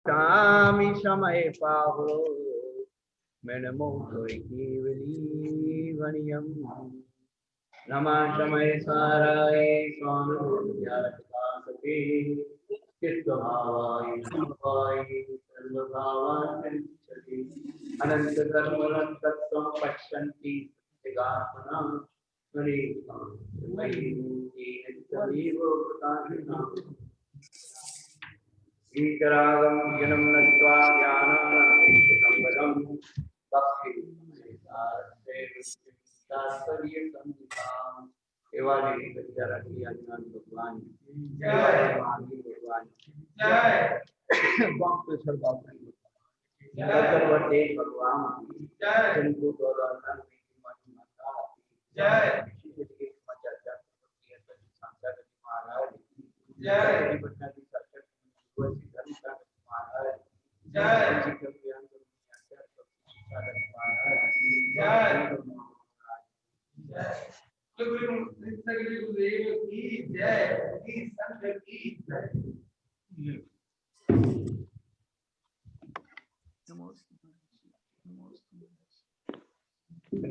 शामी समय पाहो मैंने मोह केवली वनियम नमः समय साराय स्वानुज्ञातकासते चित्तभावाय भावाय सर्वभावांचति अनंत कर्म तत्त्वं पश्यन्ति सत्यात्मना मयि तमेव प्रकाशितम् वीतरागं जन्म नत्वा ज्ञानानन्दं तात्पर्यसंहिताम् एवादेवी सत्याराधी अज्ञान भगवान जय महावीर भगवान जय कौन सर्वते भगवान जय जिनको गौरवान्वित माता जय चर्चा महाराज जय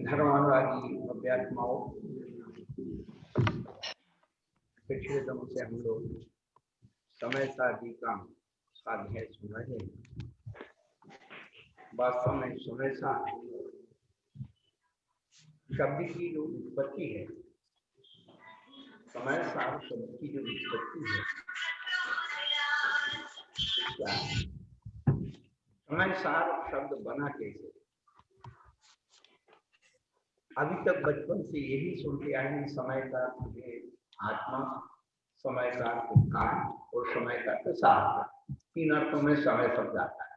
धर्मानुरागी अभ्यात्माओं पिछले दिनों से हम लोग समय साधी का साध्य सुन रहे हैं। वास्तव में समय साध शब्द की जो उत्पत्ति है, समय साध शब्द की जो उत्पत्ति है, समय साध शब्द बना कैसे? अभी तक बचपन से यही सुनते आए हैं, समय का आत्मा, समय का काल और समय का शास्त्र, तीन अर्थों में समय शब्द आता है।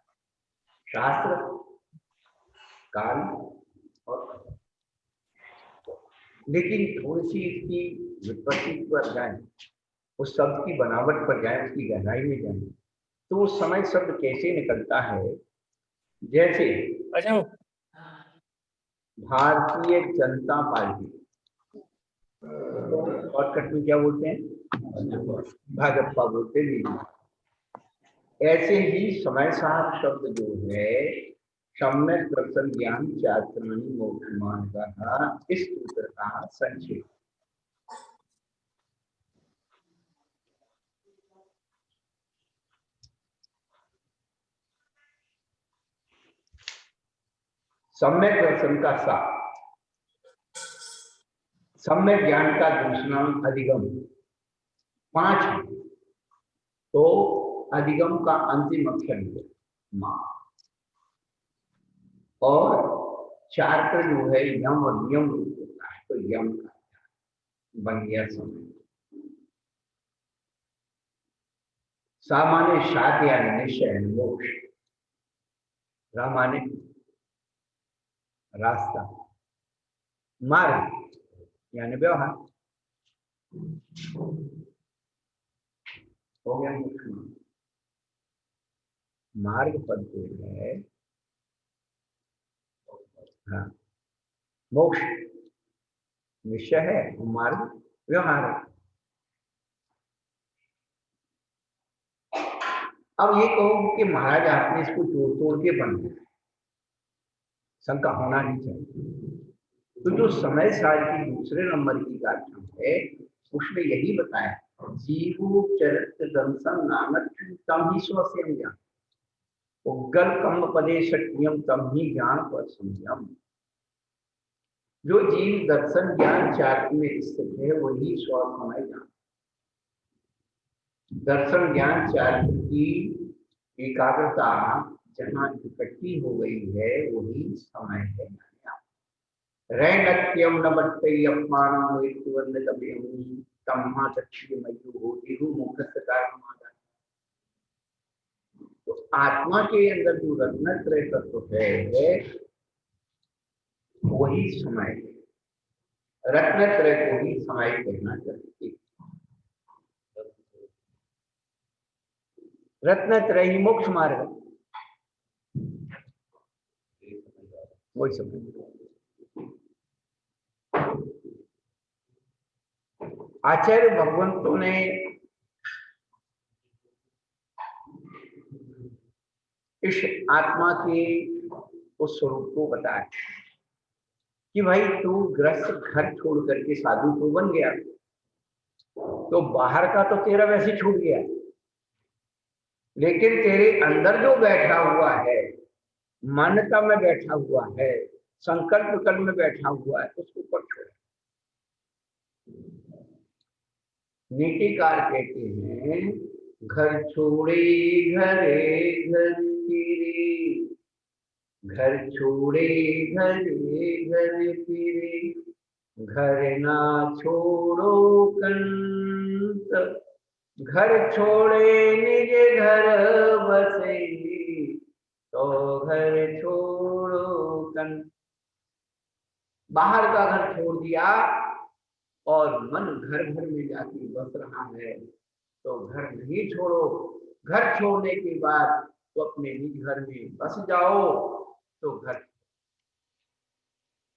शास्त्र, काल और लेकिन थोड़ी सी इसकी विपत्ति पर जाए, उस शब्द की बनावट पर जाए, उसकी गहराई में जाए, तो वो समय शब्द कैसे निकलता है? जैसे भारतीय जनता पार्टी, शॉर्टकट में क्या बोलते हैं? भाजपा बोलते हैं। ऐसे ही समय साध शब्द जो है, सम्यक दर्शन ज्ञान चारित्राणि मोक्ष मार्गः, इस सूत्र का संक्षेप। सम्यक दर्शन का सार, सम्यक ज्ञान का दूसरा अधिगम, 5 है। तो अधिगम का अंतिम अक्षर है मां, और 4 पर जो है यम और नियम होता है, तो यम का बन गया समय। सामान्य साध या निश्चय मोक्ष, रामाने रास्ता, मार्ग यानी व्यवहार हो गया। मोक्ष मार्ग पद जो है, हाँ, मोक्ष निश्चय है, मार्ग व्यवहार है। अब ये कहो कि महाराज आपने इसको तोड़ तोड़ के बन दिया, शंका होना नहीं चाहिए। तो जो समय सार की दूसरे नंबर की गाथा है, उसमें यही बताया, जीवो चरित्र दंसन नानक तम ही स्वयं ज्ञान, उग्गल कम पदे शक्यम तम ही ज्ञान पर संयम। जो जीव दर्शन ज्ञान चारित्र में स्थित है, वही स्वसमय ज्ञान। दर्शन ज्ञान चारित्र की एकाग्रता जहाँ इकट्ठी हो गई है, वही समय है। रैनत्यम न बट्टै अपमानम वेत्वन्नतभयम तम्हा तच्छिमयु होतिहु मुखस्तकारमादा। तो आत्मा के अंदर जो रत्नत्रय तत्व है, वही समय है। रत्नत्रय को ही समय कहना चाहिए। रत्नत्रय ही मोक्ष मार्ग, वही समय। आचार्य भगवंतों ने इस आत्मा के उस स्वरूप को बताया कि भाई तू ग्रस्त घर छोड़ करके साधु तो बन गया, तो बाहर का तो तेरा वैसे छूट गया, लेकिन तेरे अंदर जो बैठा हुआ है, मान्यता में बैठा हुआ है, संकल्प कर्म में बैठा हुआ है, उसको ऊपर छोड़। नीतिकार कहते हैं, घर छोड़े घरे घर फिरे, घर छोड़े घरे घर फिरे, घर ना छोड़ो कंत, घर छोड़े निज घर बसे, तो घर छोड़ो कंत। बाहर का घर छोड़ दिया और मन घर घर में जाके बस रहा है, तो घर नहीं छोड़ो। घर छोड़ने के बाद तो अपने निज घर में बस जाओ, तो घर।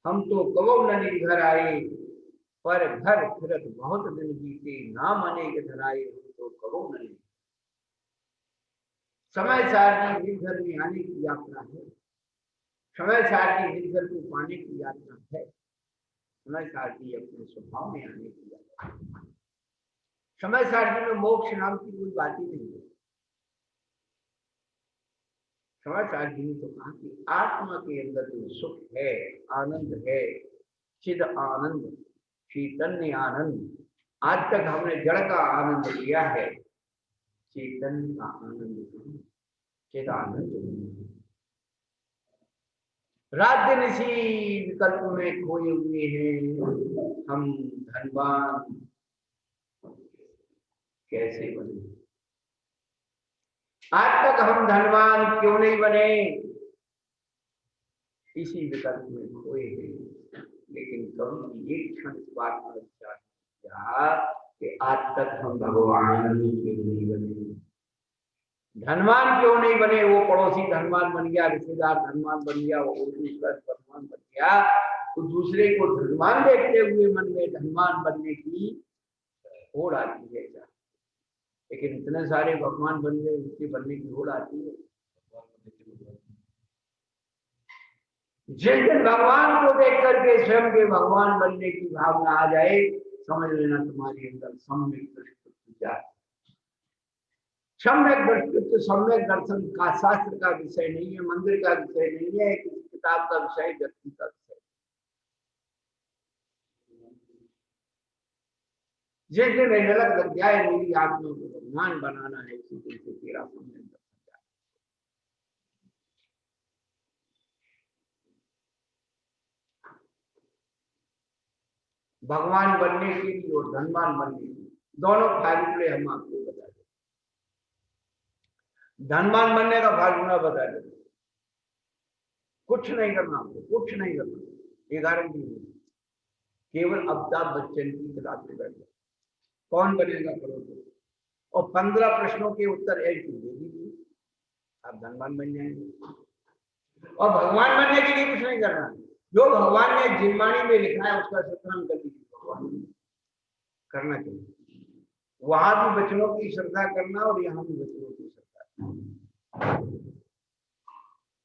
हम तो कबो न निज घर आए, पर घर फिरत बहुत दिन बीते, नाम अनेक धराए, तो कबो न निज। समय सार की निज घर में आने की यात्रा है, समय सार की निज घर को पाने की यात्रा है, समय सार की अपने स्वभाव में आने की यात्रा है। समय सारणी में मोक्ष नाम की कोई बात ही नहीं है। समय सारणी ने तो कहा कि आत्मा के अंदर जो सुख है, आनंद है, चिद आनंद, चैतन्य आनंद। आज तक हमने जड़ का आनंद लिया है, चैतन्य का आनंद, चिद आनंद। राज्य निशी विकल्प में खोए हुए हैं हम, धनवान कैसे बने? आज तक हम धनवान क्यों नहीं बने? इसी विकल्प में खोए हैं। लेकिन कभी एक क्षण इस बात पर विचार किया कि आज तक हम भगवान क्यों नहीं बने? धनवान क्यों नहीं बने? वो पड़ोसी धनवान बन गया, रिश्तेदार धनवान बन गया, वो धनवान बन गया, तो दूसरे को धनवान देखते हुए मन में धनवान बनने की होड़ आती है। लेकिन इतने सारे भगवान बन गए, उसके बनने की होड़ आती है। जिस दिन भगवान को देख करके स्वयं के भगवान बनने की भावना आ जाए, समझ लेना तुम्हारे अंदर सम्यक दृष्टित्व जाए। सम्यक दृष्टित्व, सम्यक दर्शन का शास्त्र का विषय नहीं है, मंदिर का विषय नहीं है, किसी किताब का विषय, व्यक्ति का विषय। जिस दिन झलक लग जाए मेरी आत्मा को भगवान बनाना है, उसी दिन से तेरा सम्यक दर्शन जाए। भगवान बनने के लिए और धनवान बनने के लिए दोनों फार्मूले हम आपको बता दें। धनवान बनने का फार्मूला बता दें, कुछ नहीं करना, आपको कुछ नहीं करना, ये गारंटी नहीं। केवल अमिताभ बच्चन की किताब पे बैठ, कौन बनेगा करोड़पति, और 15 प्रश्नों के उत्तर एक दे दीजिए, आप धनवान बन जाएंगे। और भगवान बनने के लिए कुछ नहीं करना, जो भगवान ने जिनवाणी में लिखा है उसका श्रवण कर लीजिए। भगवान करना चाहिए, वहां भी वचनों की श्रद्धा करना और यहाँ भी वचनों की श्रद्धा।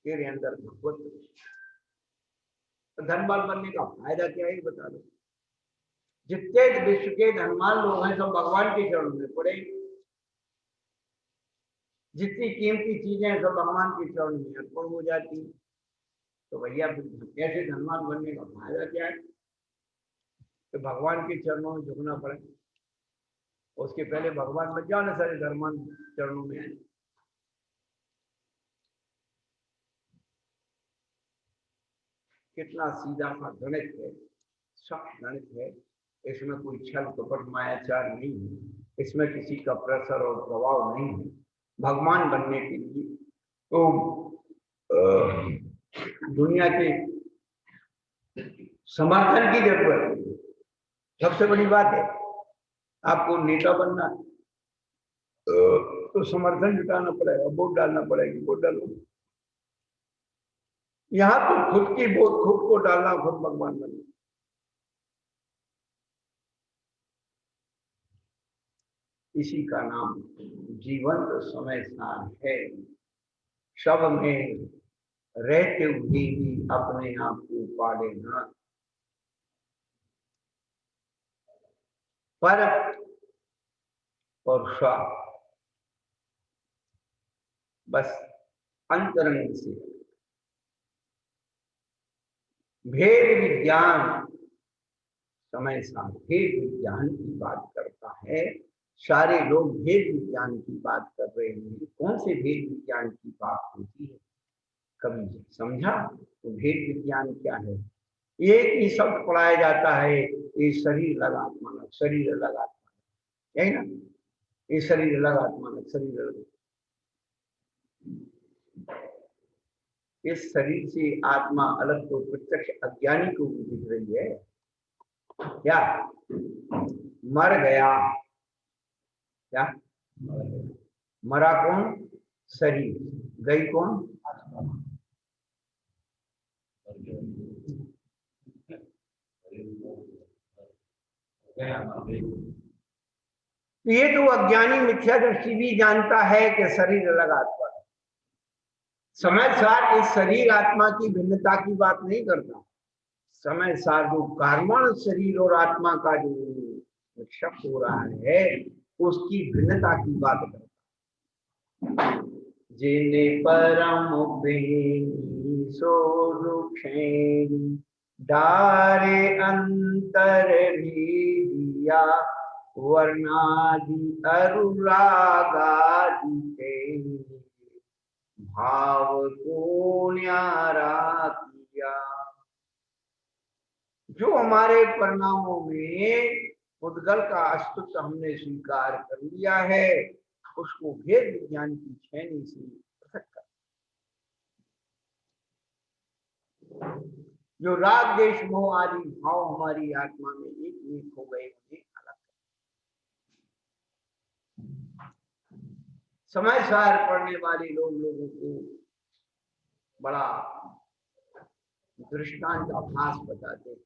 तेरे अंदर भगवत, धनवान बनने का फायदा क्या है बता दो। जितने विश्व के धनवान लोग हैं सब भगवान के चरणों में पड़े, जितनी कीमती चीजें सब भगवान के चरणों में अर्पण हो जाती। तो भैया कैसे धनवान बनने का फायदा क्या है? तो भगवान के चरणों में झुकना पड़े, उसके पहले भगवान बन जाओ ना, सारे धनवान चरणों में आए। कितना सीधा सा गणित है, सब गणित है, इसमें कोई छल कपट मायाचार नहीं है, इसमें किसी का प्रेशर और दबाव नहीं है। भगवान बनने के लिए तो दुनिया के समर्थन की जरूरत है। सबसे बड़ी बात है, आपको नेता बनना तो समर्थन जुटाना पड़ेगा, वोट डालना पड़ेगी, वोट डालो। यहाँ तो खुद की वोट खुद को डालना, खुद भगवान बनना। इसी का नाम जीवंत समय सार है। सब में रहते हुए भी अपने आप को पाले ना। पर और स्व बस अंतरंग से भेद विज्ञान, समय साथ भेद विज्ञान की बात करता है। सारे लोग भेद विज्ञान की बात कर रहे हैं। कौन से भेद विज्ञान की बात होती है? कभी समझा? तो भेद विज्ञान क्या है? एक ही शब्द पढ़ाया जाता है, ये शरीर अलग आत्मा अलग, शरीर अलग आत्मा, यही ना? ये शरीर अलग आत्मा अलग, शरीर अलग। इस शरीर से आत्मा अलग तो प्रत्यक्ष अज्ञानी को भी दिख रही है। क्या मर गया? क्या मरा कौन? शरीर। गई कौन? ये तो अज्ञानी मिथ्या दृष्टि भी जानता है कि शरीर अलग आत्मा। समय सार इस शरीर आत्मा की भिन्नता की बात नहीं करता। समय सार जो कार्बन शरीर और आत्मा का जो शब्द हो रहा है उसकी भिन्नता की बात करता। जिने परम बेनी सो रुखेनी डारे अंतर भी दिया वर्णादि अनुरागादि के भाव को न्यारा किया। जो हमारे परिणामों में उद्गल का अस्तित्व हमने स्वीकार कर लिया है उसको भेद विज्ञान की छेनी से पृथक कर। जो राग देश मोह आदि भाव हमारी आत्मा में एक हो गए उन्हें अलग कर। समय सार पढ़ने वाले लोगों को बड़ा दृष्टांत अभ्यास बताते हैं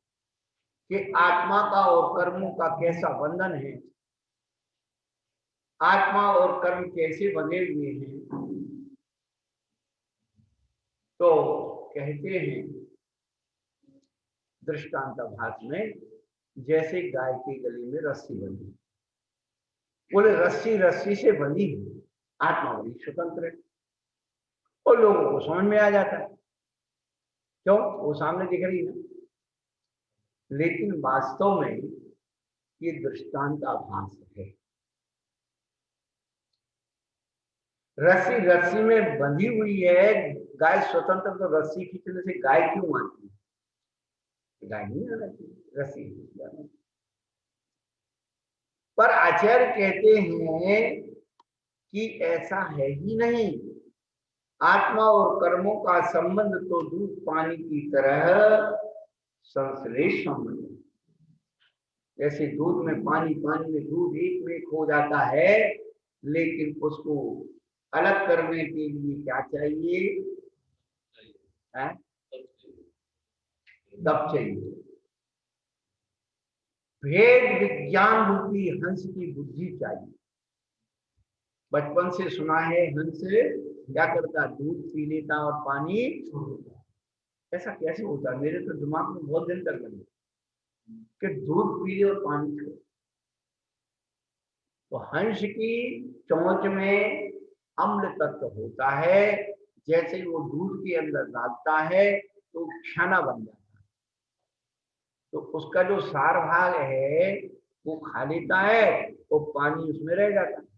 कि आत्मा का और कर्मों का कैसा बंधन है, आत्मा और कर्म कैसे बंधे हुए हैं। तो कहते हैं दृष्टांताभास में, जैसे गाय के गले में रस्सी बंधी, बोले रस्सी रस्सी से बंधी है, आत्मा बड़ी स्वतंत्र है और लोगों को समझ में आ जाता है। क्यों? वो सामने दिख रही है। लेकिन वास्तव में ये दृष्टांताभास है। रस्सी रस्सी में बंधी हुई है, गाय स्वतंत्र, तो रस्सी खींचने से गाय क्यों आती है? गाय नहीं आना चाहिए, रस्सी। पर आचार्य कहते हैं कि ऐसा है ही नहीं। आत्मा और कर्मों का संबंध तो दूध पानी की तरह संश्लेष संबंध। जैसे दूध में पानी, पानी में दूध एक में खो जाता है, लेकिन उसको अलग करने के लिए क्या चाहिए? दब चाहिए। भेद विज्ञान रूपी हंस की बुद्धि चाहिए। बचपन से सुना है हंस क्या करता? दूध पी लेता और पानी छोड़ देता। ऐसा कैसे होता? मेरे तो दिमाग में बहुत दिन तक लगे कि दूध पी ले और पानी छोड़। तो हंस की चोंच में अम्ल तत्व होता है, जैसे ही वो दूध के अंदर डालता है तो छाना बन जाता है। तो उसका जो सार भाग है वो खा लेता है तो पानी उसमें रह जाता है।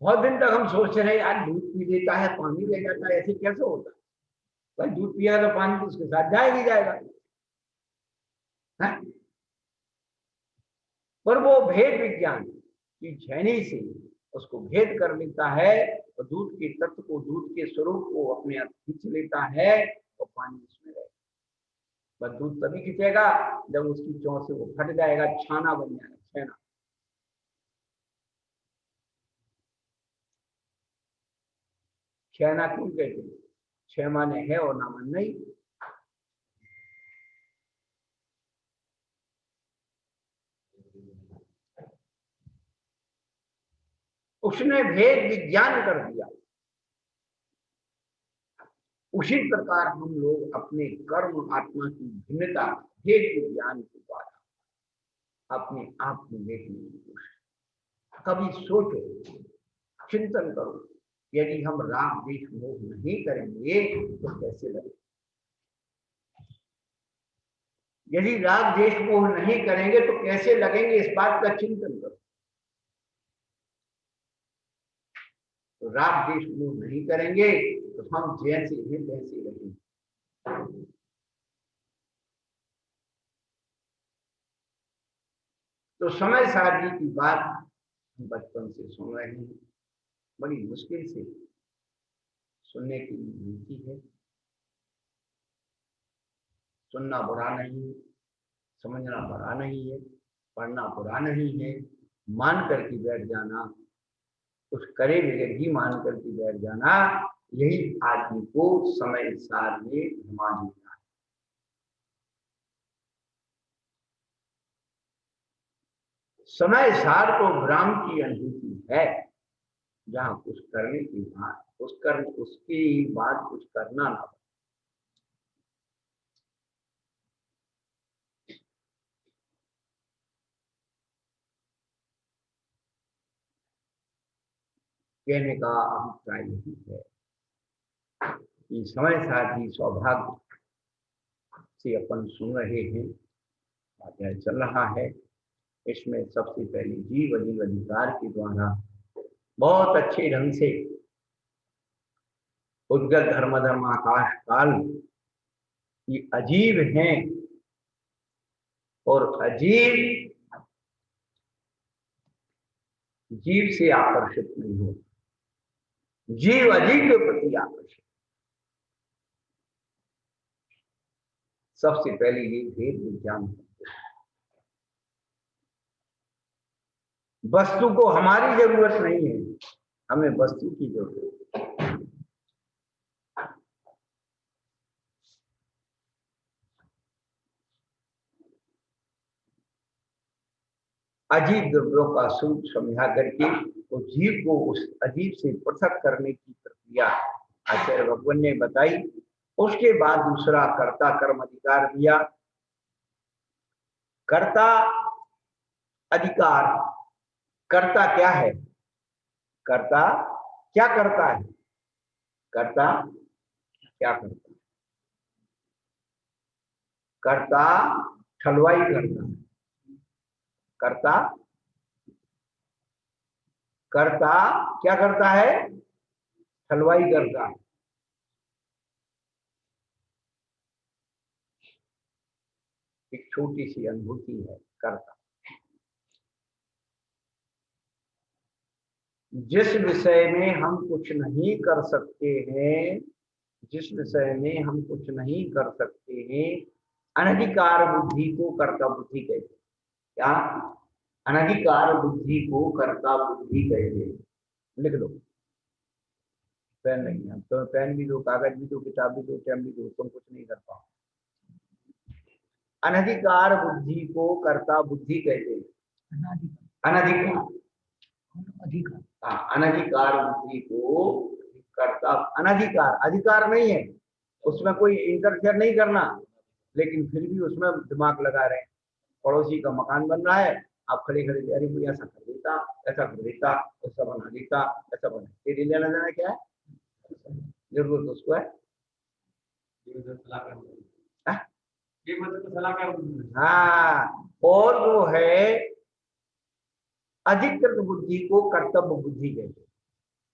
बहुत दिन तक हम सोचते रहे यार दूध पी लेता है पानी रह जाता है, ऐसे कैसे होता है? भाई दूध पिया तो पानी तो उसके साथ जाएगा ही जाएगा। है? पर वो भेद विज्ञान की झैनी से उसको भेद कर लेता है और दूध के तत्व को, दूध के स्वरूप को अपने आप खींच लेता है और पानी उसमें रहेगा। बस दूध तभी खींचेगा जब उसकी चोंच से वो फट जाएगा, छाना बन जाएगा, छेना। छेना क्यों कहते हैं? छह माने है और ना मन नहीं। उसने भेद विज्ञान कर दिया। उसी प्रकार हम लोग अपने कर्म आत्मा की भिन्नता भेद विज्ञान के द्वारा अपने आप में देखने की कोशिश। कभी सोचो, चिंतन करो, यदि हम राग द्वेष मोह नहीं करेंगे तो कैसे लगेगा? यदि राग द्वेष मोह नहीं करेंगे तो कैसे लगेंगे, इस बात का चिंतन करो। तो राग द्वेष मोह नहीं करेंगे तो हम जैसे हैं तैसे लगेंगे। तो समय सारणी की बात हम बचपन से सुन रहे हैं, बड़ी मुश्किल से सुनने की मिलती है। सुनना बुरा नहीं, समझना बुरा नहीं है, पढ़ना बुरा नहीं है, मान करके बैठ जाना, कुछ करे बगैर ही मान करके बैठ जाना, यही आदमी को समय सार में घुमा देता है। समय सार तो ब्रह्म की अनुभूति है, जहां कुछ करने की बात, उसकी बात कुछ करना ना। कहने का अभिप्राय यही है कि समय सार ही सौभाग्य से अपन सुन रहे हैं, अध्याय चल रहा है। इसमें सबसे पहले जीव जीव अधिकार के द्वारा बहुत अच्छे ढंग से उद्गत धर्म धर्म आकाश काल ये अजीब हैं और अजीब जीव से आकर्षित नहीं हो, जीव अजीब के प्रति आकर्षित। सबसे पहले ये भेद विज्ञान, वस्तु को हमारी जरूरत नहीं है, हमें वस्तु की जरूरत है। अजीब द्रव्यों का सूत्र समझा करके तो जीव को उस अजीब से पृथक करने की प्रक्रिया आचार्य भगवान ने बताई। उसके बाद दूसरा कर्ता कर्म अधिकार दिया। कर्ता अधिकार, कर्ता क्या है? कर्ता क्या करता है? कर्ता क्या करता है? कर्ता ठलवाई करता है। कर्ता कर्ता क्या करता है? ठलवाई करता है। एक छोटी सी अनुभूति है कर्ता। जिस विषय में हम कुछ नहीं कर सकते हैं, जिस विषय में हम कुछ नहीं कर सकते हैं, अनधिकार बुद्धि को कर्ता बुद्धि कहते हैं। क्या? अनधिकार बुद्धि को कर्ता बुद्धि कहते हैं। लिख लो। पेन नहीं है तो पेन भी दो, कागज भी दो, किताब भी दो, टाइम भी दो, तुम कुछ नहीं कर पाओ। अनधिकार बुद्धि को कर्ता बुद्धि कहते हैं। अनधिकार अनधिकार बुद्धि को कर्ता, अनधिकार अधिकार नहीं है, उसमें कोई इंटरफेयर नहीं करना, लेकिन फिर भी उसमें दिमाग लगा रहे हैं। पड़ोसी का मकान बन रहा है, आप खड़े खड़े अरे कोई ऐसा कर देता, ऐसा कर देता, ऐसा बना देता, ऐसा बना, तेरी लेना देना क्या है? जरूरत उसको है। हाँ, और वो है अधिकृत बुद्धि को कर्तव्य बुद्धि कहते हैं।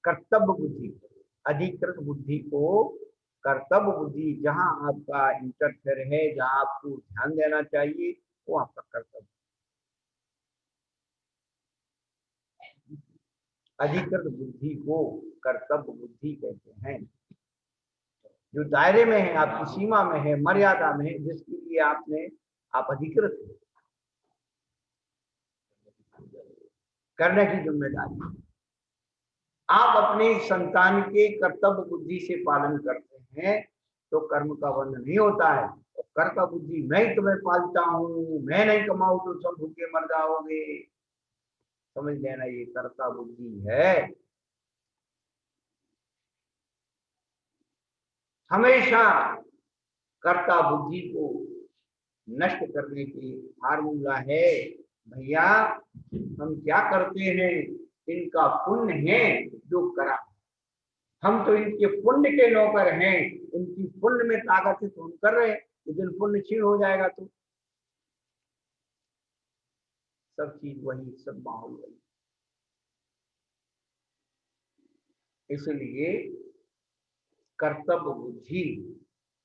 कर्तव्य बुद्धि, अधिकृत बुद्धि को कर्तव्य बुद्धि, जहां आपका इंटरफेयर है, जहां आपको ध्यान देना चाहिए, वो आपका कर्तव्य। अधिकृत बुद्धि को कर्तव्य बुद्धि कहते हैं। जो दायरे में है, आपकी सीमा में है, मर्यादा में है, जिसके लिए आप अधिकृत हैं, करने की जिम्मेदारी। आप अपनी संतान के कर्तव्य बुद्धि से पालन करते हैं तो कर्म का बंध नहीं होता है। और कर्ता बुद्धि मैं ही तुम्हें पालता हूँ, मैं नहीं कमाऊं तो सब भूखे मर जाओगे, समझ लेना ये कर्ता बुद्धि है। हमेशा कर्ता बुद्धि को नष्ट करने की फार्मूला है भैया, हम क्या करते हैं, इनका पुण्य है जो करा, हम तो इनके पुण्य के नौकर हैं, इनकी पुण्य में ताकत है तो हम कर रहे हैं, लेकिन पुण्य क्षीण हो जाएगा तो सब चीज वही, सब माहौल वही। इसलिए कर्तव्य बुद्धि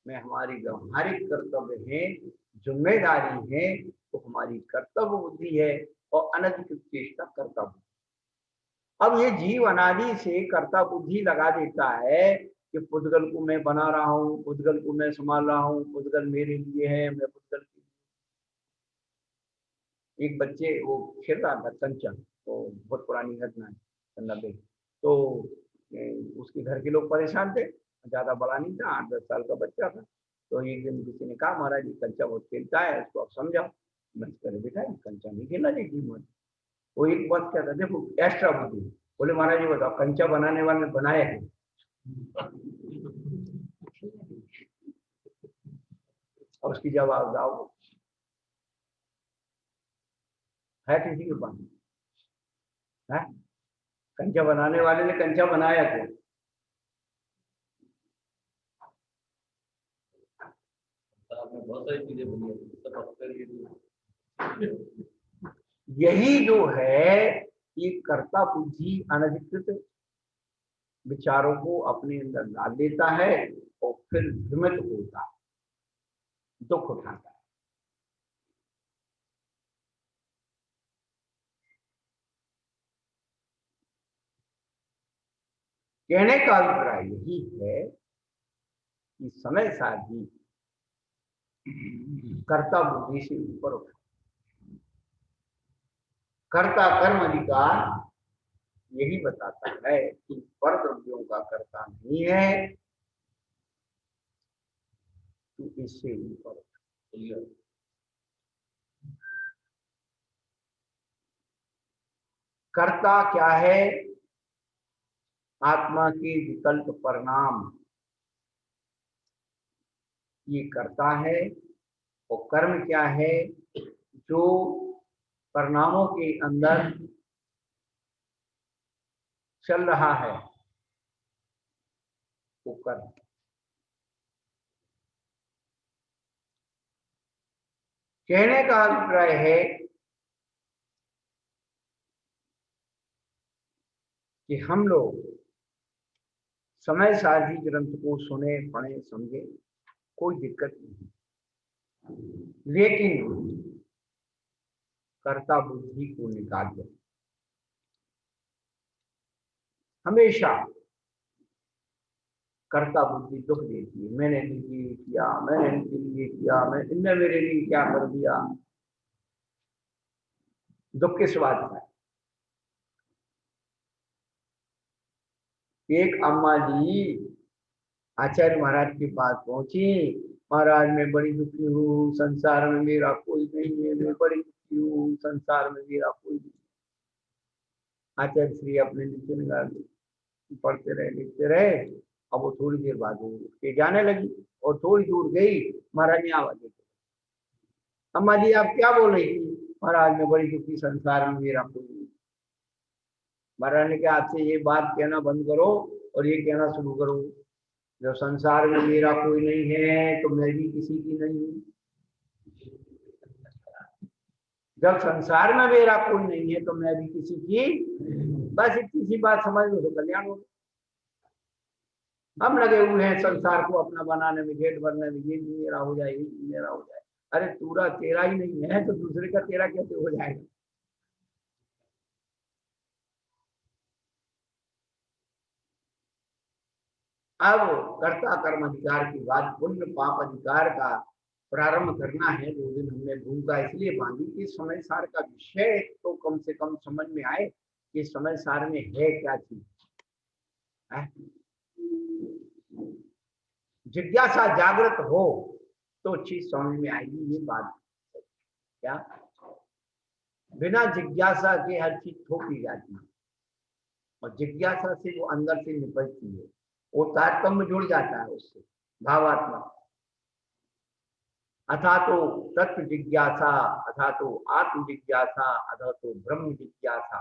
में हमारी व्यवहारिक कर्तव्य है, जिम्मेदारी है, तो हमारी कर्तव्य बुद्धि है, और अनधिकृत चेष्टा कर्तव्य। अब ये जीव अनादि से कर्ता बुद्धि लगा देता है कि पुद्गल को मैं बना रहा हूँ, पुद्गल को मैं संभाल रहा हूँ, पुद्गल मेरे लिए है, मैं पुद्गल की। एक बच्चे वो खेल रहा था कंचन, तो बहुत पुरानी घटना है 90, तो उसके घर के लोग परेशान थे, ज्यादा बड़ा नहीं था, 8-10 साल का बच्चा था। तो एक दिन किसी ने कहा महाराज जी कंचा बहुत खेलता है, उसको आप समझाओ। मैं करे बेटा कंचा नहीं खेलना चाहिए मन। वो एक बात क्या था, देखो एक्स्ट्रा बुद्धि, बोले महाराज जी बताओ कंचा बनाने वाले ने बनाया है? और उसकी जवाब दाओ है किसी के पास है? कंचा बनाने वाले ने कंचा बनाया क्यों? बहुत सारी चीजें बनी, यही जो है ये कर्ता बुद्धि अनधिकृत विचारों को अपने अंदर डाल देता है और फिर भ्रमित होता है, दुख उठाता है। कहने का अभिप्राय यही है कि समय साधी कर्ता बुद्धि से ऊपर उठा, कर्ता कर्म अधिकार यही बताता है कि पर द्रव्यों का कर्ता नहीं है, तो इससे ऊपर उठा। कर्ता क्या है? आत्मा के विकल्प परिणाम ये करता है, और कर्म क्या है? जो परिणामों के अंदर चल रहा है वो कर्म। कहने का अभिप्राय है कि हम लोग समय सारणी ग्रंथ को सुने, पढ़े, समझे, कोई दिक्कत नहीं, लेकिन कर्ता बुद्धि को निकाल दे। हमेशा कर्ता बुद्धि दुख देती है, मैंने इनके लिए किया, मैंने इनके लिए किया, मैं इनने मेरे लिए क्या कर दिया, दुख किस बात का? एक अम्मा जी आचार्य महाराज के पास पहुंची, महाराज मैं बड़ी दुखी हूँ, संसार में मेरा कोई नहीं है, मैं बड़ी दुखी हूँ, संसार में मेरा कोई नहीं। आचार्य श्री अपने नीचे निकाल पढ़ते रहे, लिखते रहे। अब वो थोड़ी देर बाद वो के जाने लगी, और थोड़ी दूर गई, महाराज ने आवाज दी, अम्मा जी आप क्या बोल रही थी? महाराज मैं बड़ी दुखी, संसार में मेरा कोई नहीं। महाराज ने कहा आपसे ये बात कहना बंद करो और ये कहना शुरू करो, जब संसार में मेरा कोई नहीं है तो मैं भी किसी की नहीं हूँ। जब संसार में मेरा कोई नहीं है तो मैं भी किसी की, बस इतनी सी बात समझ लो तो कल्याण हो। हम लगे हुए हैं संसार को अपना बनाने में, गेट भरने में, ये भी मेरा हो जाए, ये भी मेरा हो जाए। अरे पूरा तेरा ही नहीं है तो दूसरे का तेरा कैसे हो जाएगा? अब कर्ता कर्म अधिकार की बात, पुण्य पाप अधिकार का प्रारंभ करना है। दो दिन हमने भूमिका इसलिए बांधी कि समय सार का विषय तो कम से कम समझ में आए कि समय सार में है क्या चीज है? जिज्ञासा जागृत हो तो चीज समझ में आएगी। ये बात क्या, बिना जिज्ञासा के हर चीज थोपी जाती है, और जिज्ञासा से वो अंदर से निपटती है, वो तारतम्य जुड़ जाता है उससे, भावात्मक। अथा तो तत्व जिज्ञासा, अथा तो आत्म जिज्ञासा, अथा तो ब्रह्म जिज्ञासा।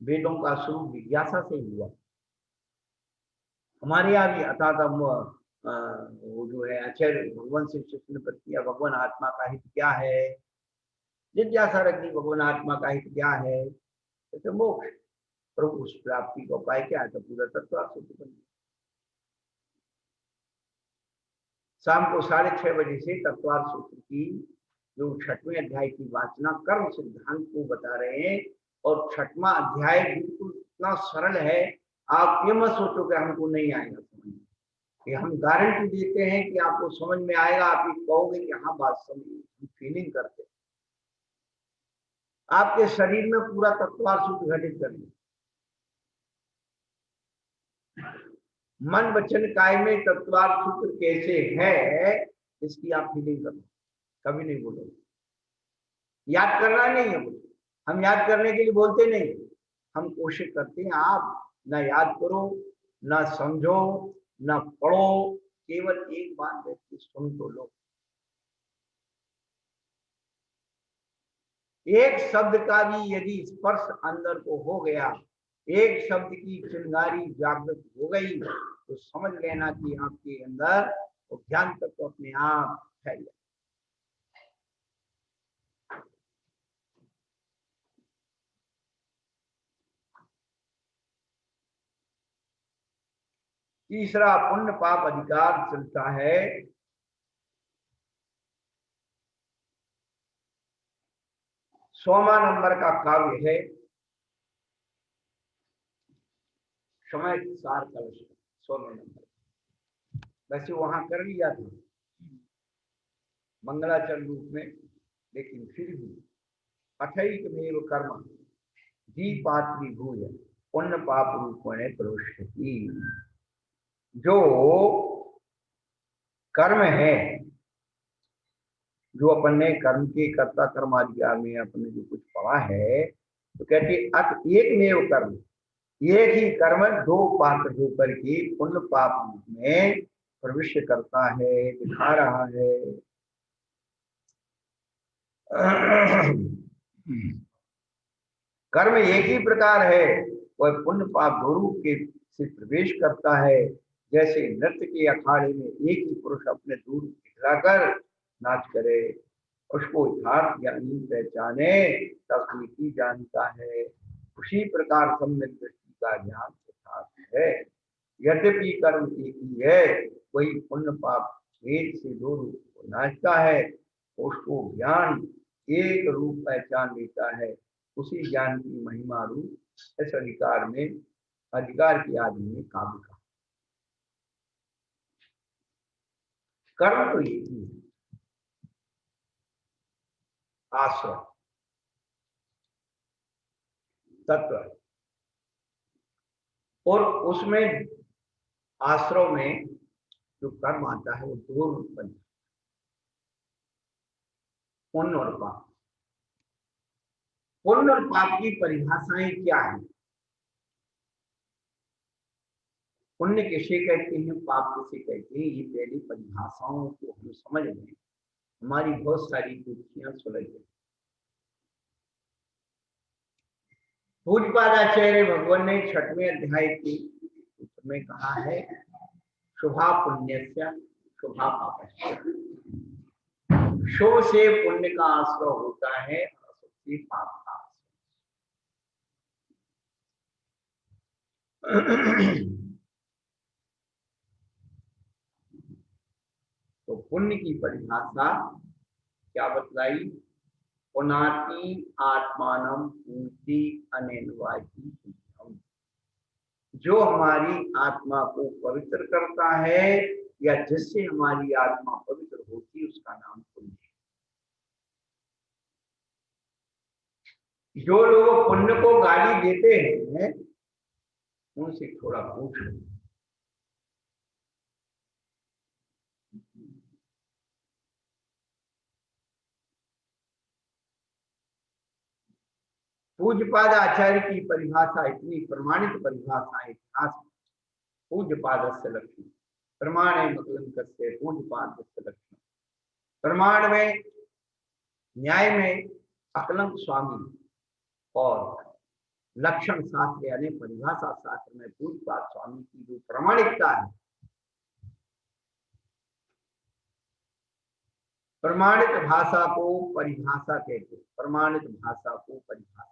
वेदों का शुरू जिज्ञासा से हुआ। हमारे यहाँ भी अथा वो जो है आचार्य भगवान से शिष्य ने प्रश्न किया, भगवान आत्मा का हित क्या है? जिज्ञासा रखी, भगवान आत्मा का हित क्या है? तो मोक्ष, प्रभु उस प्राप्ति का उपाय क्या है? तो पूरा तत्व आपसे बन गया। शाम को 6:30 बजे से तत्वार्थ सूत्र की जो 6वें अध्याय की वाचना कर्म सिद्धांत को बता रहे हैं। और 6वां अध्याय बिल्कुल इतना सरल है, आप ये मत सोचो कि हमको नहीं आएगा समझ में। ये हम गारंटी देते हैं कि आपको समझ में आएगा। आप ये कहोगे कि हाँ बात समझ, हम फीलिंग करते हैं। आपके शरीर में पूरा तत्वार्थ सूत्र घटित करेंगे। मन वचन काय में तत्वार्थ सूत्र कैसे है, इसकी आप फीलिंग करो, कभी नहीं बोलोगे। याद करना नहीं है मुझे, हम याद करने के लिए बोलते नहीं, हम कोशिश करते हैं आप ना याद करो, ना समझो, ना पढ़ो, केवल एक बात व्यक्ति सुन तो लो। एक शब्द का भी यदि स्पर्श अंदर को हो गया, एक शब्द की चिंगारी जागृत हो गई, तो समझ लेना कि आपके अंदर तो ज्ञान तक तो अपने आप फैल जाए। तीसरा पुण्य पाप अधिकार चलता है। 100वां नंबर का काव्य है समय सार कलश, 100वें नंबर। वैसे वहां कर लिया था मंगलाचरण रूप में, लेकिन फिर भी अठैकमेव कर्म दीपात्रिभूय पुण्य पाप रूप में प्रविष्टि। जो कर्म है, जो अपन ने कर्म के कर्ता कर्माधिकार में अपन ने जो कुछ पढ़ा है, तो कहते अत एक मेव कर्म, एक ही कर्म दो पात्र होकर के पुण्य पाप रूप में प्रविष्ट करता है, दिखा रहा है। कर्म एक ही प्रकार है, वह पुण्य पाप दो रूप के से प्रवेश करता है। जैसे नृत्य के अखाड़े में एक ही पुरुष अपने दूर दिखलाकर नाच करे, उसको यथार्थ ज्ञानी पहचाने तब नीति जानता है। उसी प्रकार सम्यक दृष्टि का ज्ञान यथार्थ है। यद्यपि कर्म एक ही है, वही पुण्य पाप भेद से दो रूप को नाचता है, उसको ज्ञान एक रूप पहचान लेता है। उसी ज्ञान की महिमा रूप इस अधिकार में, अधिकार के आदि में काव्य का कर्म तो एक ही है, आश्रय तत्व, और उसमें आश्रय में जो कर्म आता है वो दो रूप बनता है, पुण्य और पाप। पुण्य और पाप की परिभाषाएं क्या है? पुण्य किसे कहते हैं, पाप किसे कहते हैं, ये पहली परिभाषाओं को हम समझ लें, हमारी बहुत सारी कुर्सियां सुलझ गई। पूज्यपादाचार्य भगवान ने 6वें अध्याय के में कहा है, शुभा पुण्यस्य शुभा पापस्य। शुभ से पुण्य का आश्रय होता है, अशुभ से पाप का आश्रय। तो पुण्य की परिभाषा क्या बतलाई? पुनाति आत्मानम पूर्ति अनेनवाची, जो हमारी आत्मा को पवित्र करता है या जिससे हमारी आत्मा पवित्र होती है, उसका नाम पुण्य है। जो लोग पुण्य को गाली देते हैं, उनसे थोड़ा पूछ लो। पूज्यपाद आचार्य की परिभाषा, इतनी प्रमाणित परिभाषा है इतिहास में। पूज्यपादस्य लक्ष्मी प्रमाणे मकलंकस्य पूज्यपादस्य लक्ष्मी। प्रमाण में, न्याय में अकलंक स्वामी और लक्षण शास्त्र यानी परिभाषा शास्त्र में पूज्यपाद स्वामी की जो प्रामाणिकता है, प्रमाणित भाषा को परिभाषा कहते हैं, प्रमाणित भाषा को परिभाषा।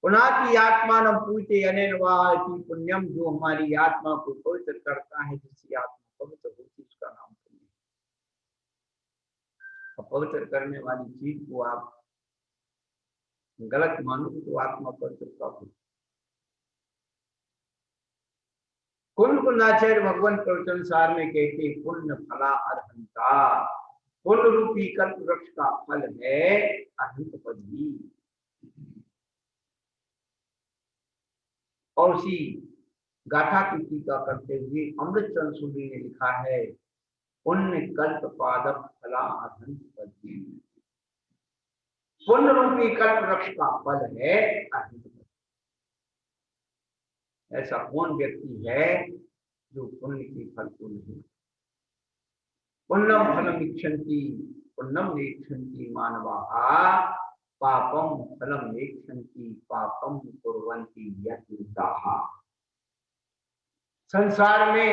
पुनाति आत्मा न पूछे अनैनवाति पुण्यम, जो हमारी आत्मा को पवित्र करता है, जिसकी आत्मा पवित्र होती है उसका नाम पुण्य। पवित्र करने वाली चीज को आप गलत मानो तो आत्मा पवित्र कब हो। कुल कुलाचार्य भगवान प्रवचन सार में कहते पुण्य फला अर्हंता, पुण्य रूपी कल्प वृक्ष का फल है अर्हंत पदवी। और उसी गाथा की टीका करते हुए अमृतचंद सुंदरी ने लिखा है पुण्य कल्प पादप फला अर्हंत पदवी। पुण्य रूपी कल्प वृक्ष का फल है अर्हंत पदवी। ऐसा कौन व्यक्ति है जो पुण्य के फल को नहीं। पुण्यम फलम इच्छन्ति पुण्यम नेक्षन्ति मानवाः, पापम फलम नेक्षन्ति पापम कुर्वन्ति यत्नतः। संसार में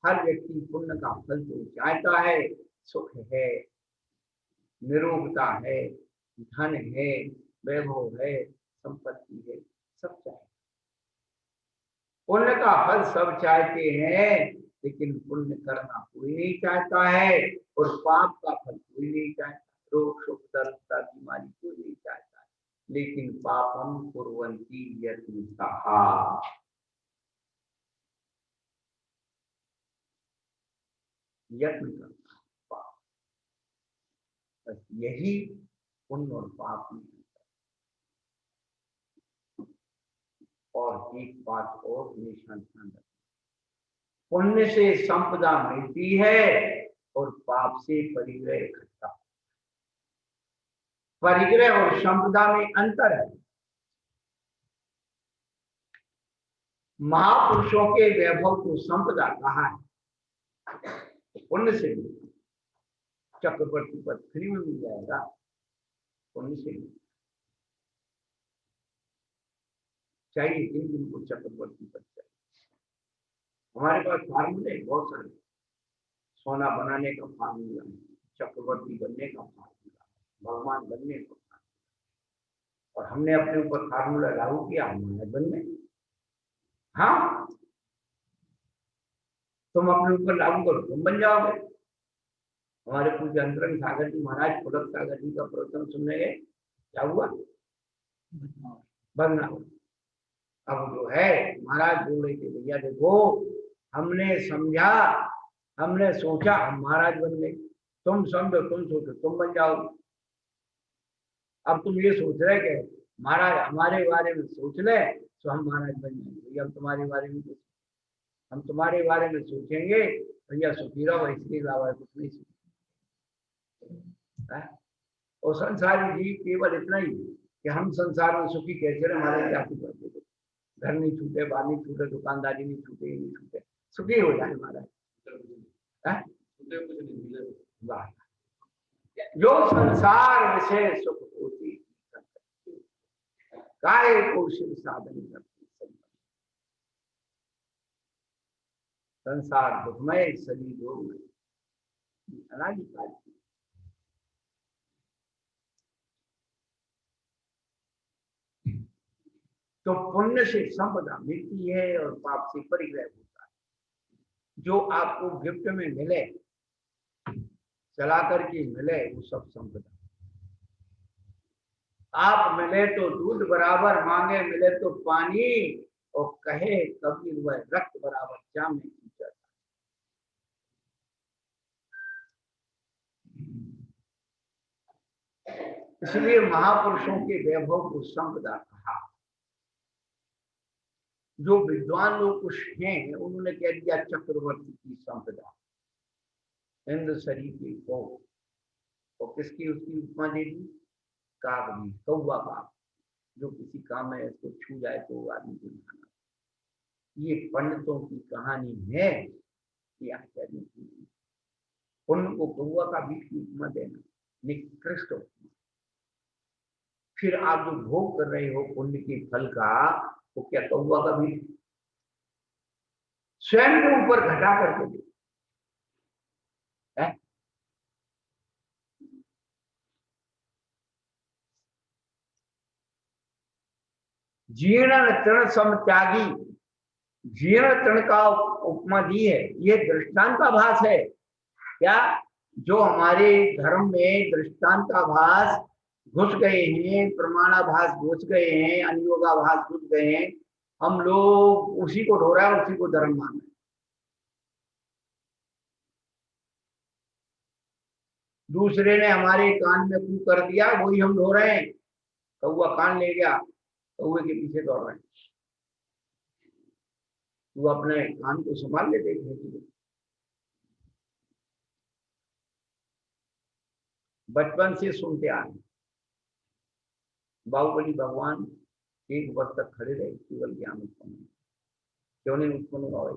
हर व्यक्ति पुण्य का फल तो चाहता है, सुख है, निरोगता है, धन है, वैभव है, संपत्ति है, सब चाहते। पुण्य का फल सब चाहते हैं, लेकिन पुण्य करना कोई नहीं चाहता है, और पाप का फल कोई नहीं चाहता। रोग शोक दर्द बीमारी कोई नहीं चाहता है, लेकिन पापम कुर्वन्ति यत्नतः। यत्न करना पाप, बस यही पुण्य और पाप में। और एक बात और हमेशा ध्यान रखना, पुण्य से संपदा मिलती है और पाप से परिग्रह इकट्ठा। परिग्रह और संपदा में अंतर है। महापुरुषों के वैभव को संपदा कहा है, पुण्य से चक्रवर्ती पद फ्री में मिल जाएगा, पुण्य से चाहिए किन दिन को चक्रवर्ती पद चाहिए। हमारे पास फार्मूले बहुत सारे, सोना बनाने का फार्मूला, चक्रवर्ती बनने का फार्मूला, भगवान बनने का फार्मूला, और हमने अपने ऊपर फार्मूला लागू किया, हमारे बनने। हाँ, तुम अपने ऊपर लागू करो, तुम बन जाओगे। हमारे पूज्य अंतरंग सागर जी महाराज पुलक सागर जी का प्रवचन सुनने गए, क्या हुआ? बनना। अब जो है महाराज बोल रहे थे, भैया देखो हमने समझा, हमने सोचा, हम महाराज बन गए। तुम समझो, तुम सोचो, तुम बन जाओ। अब तुम ये सोच रहे कि महाराज हमारे बारे में सोच ले तो हम महाराज बन जाएंगे। भैया हम तुम्हारे बारे में, हम तुम्हारे बारे में सोचेंगे भैया सुखी रहो, इसके अलावा कुछ नहीं सोचेंगे। और संसारी जीव केवल इतना ही कि हम संसार में सुखी कैसे रहे, हमारे क्या कुछ बात। घर नहीं छूटे, बाहर नहीं छूटे, दुकानदारी नहीं छूटे, नहीं छूटे, सुखी हो जाए महाराज। जो संसार विषय सुख होती काय को शिव साधन करती। संसार दुखमय सभी लोग अनादिकाल। तो पुण्य से संपदा मिलती है और पाप से परिग्रह होता है। जो आपको गिफ्ट में मिले, चला करके मिले, वो सब संपदा। आप मिले तो दूध बराबर, मांगे मिले तो पानी, और कहे कबीर वह रक्त बराबर जाम में खींचा। इसलिए महापुरुषों के वैभव को संपदा कहा। जो विद्वान लोग कुछ हैं उन्होंने कह दिया चक्रवर्ती की संपदा, इंद्र शरीफ को और किसकी उसकी उपमा दे दी? काग भी, कौवा काग, जो किसी काम में इसको छू जाए तो वो आदमी को निकालना। ये पंडितों की कहानी है कि आचार्य की पुण्य को कौवा का बीज की उपमा देना निकृष्ट उपमा। फिर आप जो भोग कर रहे हो पुण्य के फल का, वो क्या कौवा का बीज? स्वयं के ऊपर घटा करके दे। जीर्ण तृण सम त्यागी, जीर्ण तृण का उपमा दी है। ये दृष्टांत का भास है क्या? जो हमारे धर्म में दृष्टांत का भास घुस गए हैं, प्रमाणाभास घुस गए हैं, अनुयोगाभास घुस गए हैं, हम लोग उसी को ढो रहा है, उसी को धर्म मान रहे हैं। दूसरे ने हमारे कान में फूंक कर दिया, वही हम ढो रहे हैं। कौवा कान ले गया, कौवे के पीछे दौड़ रहे हैं। तू अपने कान को संभाल ले, देखने। बचपन से सुनते आ रहे, बाहुबली भगवान 1 वर्ष तक खड़े रहे केवल ज्ञान उत्पन्न, क्यों नहीं उत्पन्न हुआ?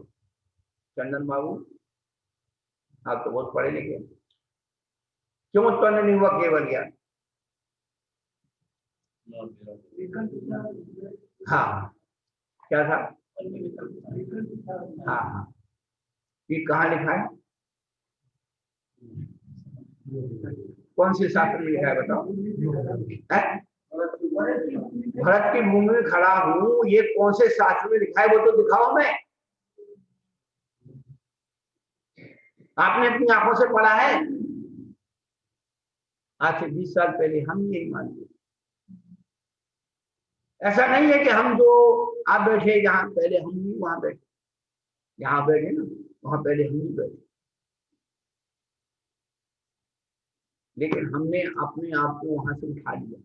चंदन बाबू, आप तो बहुत पढ़े लिखे, क्यों उत्पन्न नहीं हुआ केवल ज्ञान? हाँ, क्या था? हाँ हाँ, ये कहाँ लिखा है? कौन से शास्त्र में लिखा है बताओ? भरत की भूमि में खड़ा हूं, ये कौन से शास्त्र में लिखा है वो तो दिखाओ। मैं, आपने अपनी आंखों से पढ़ा है? आज से 20 साल पहले हम यही मानते। ऐसा नहीं है कि हम जो आप बैठे जहां, पहले हम भी वहां बैठे, जहां बैठे ना वहां पहले हम भी बैठे, लेकिन हमने अपने आप को वहां से उठा लिया।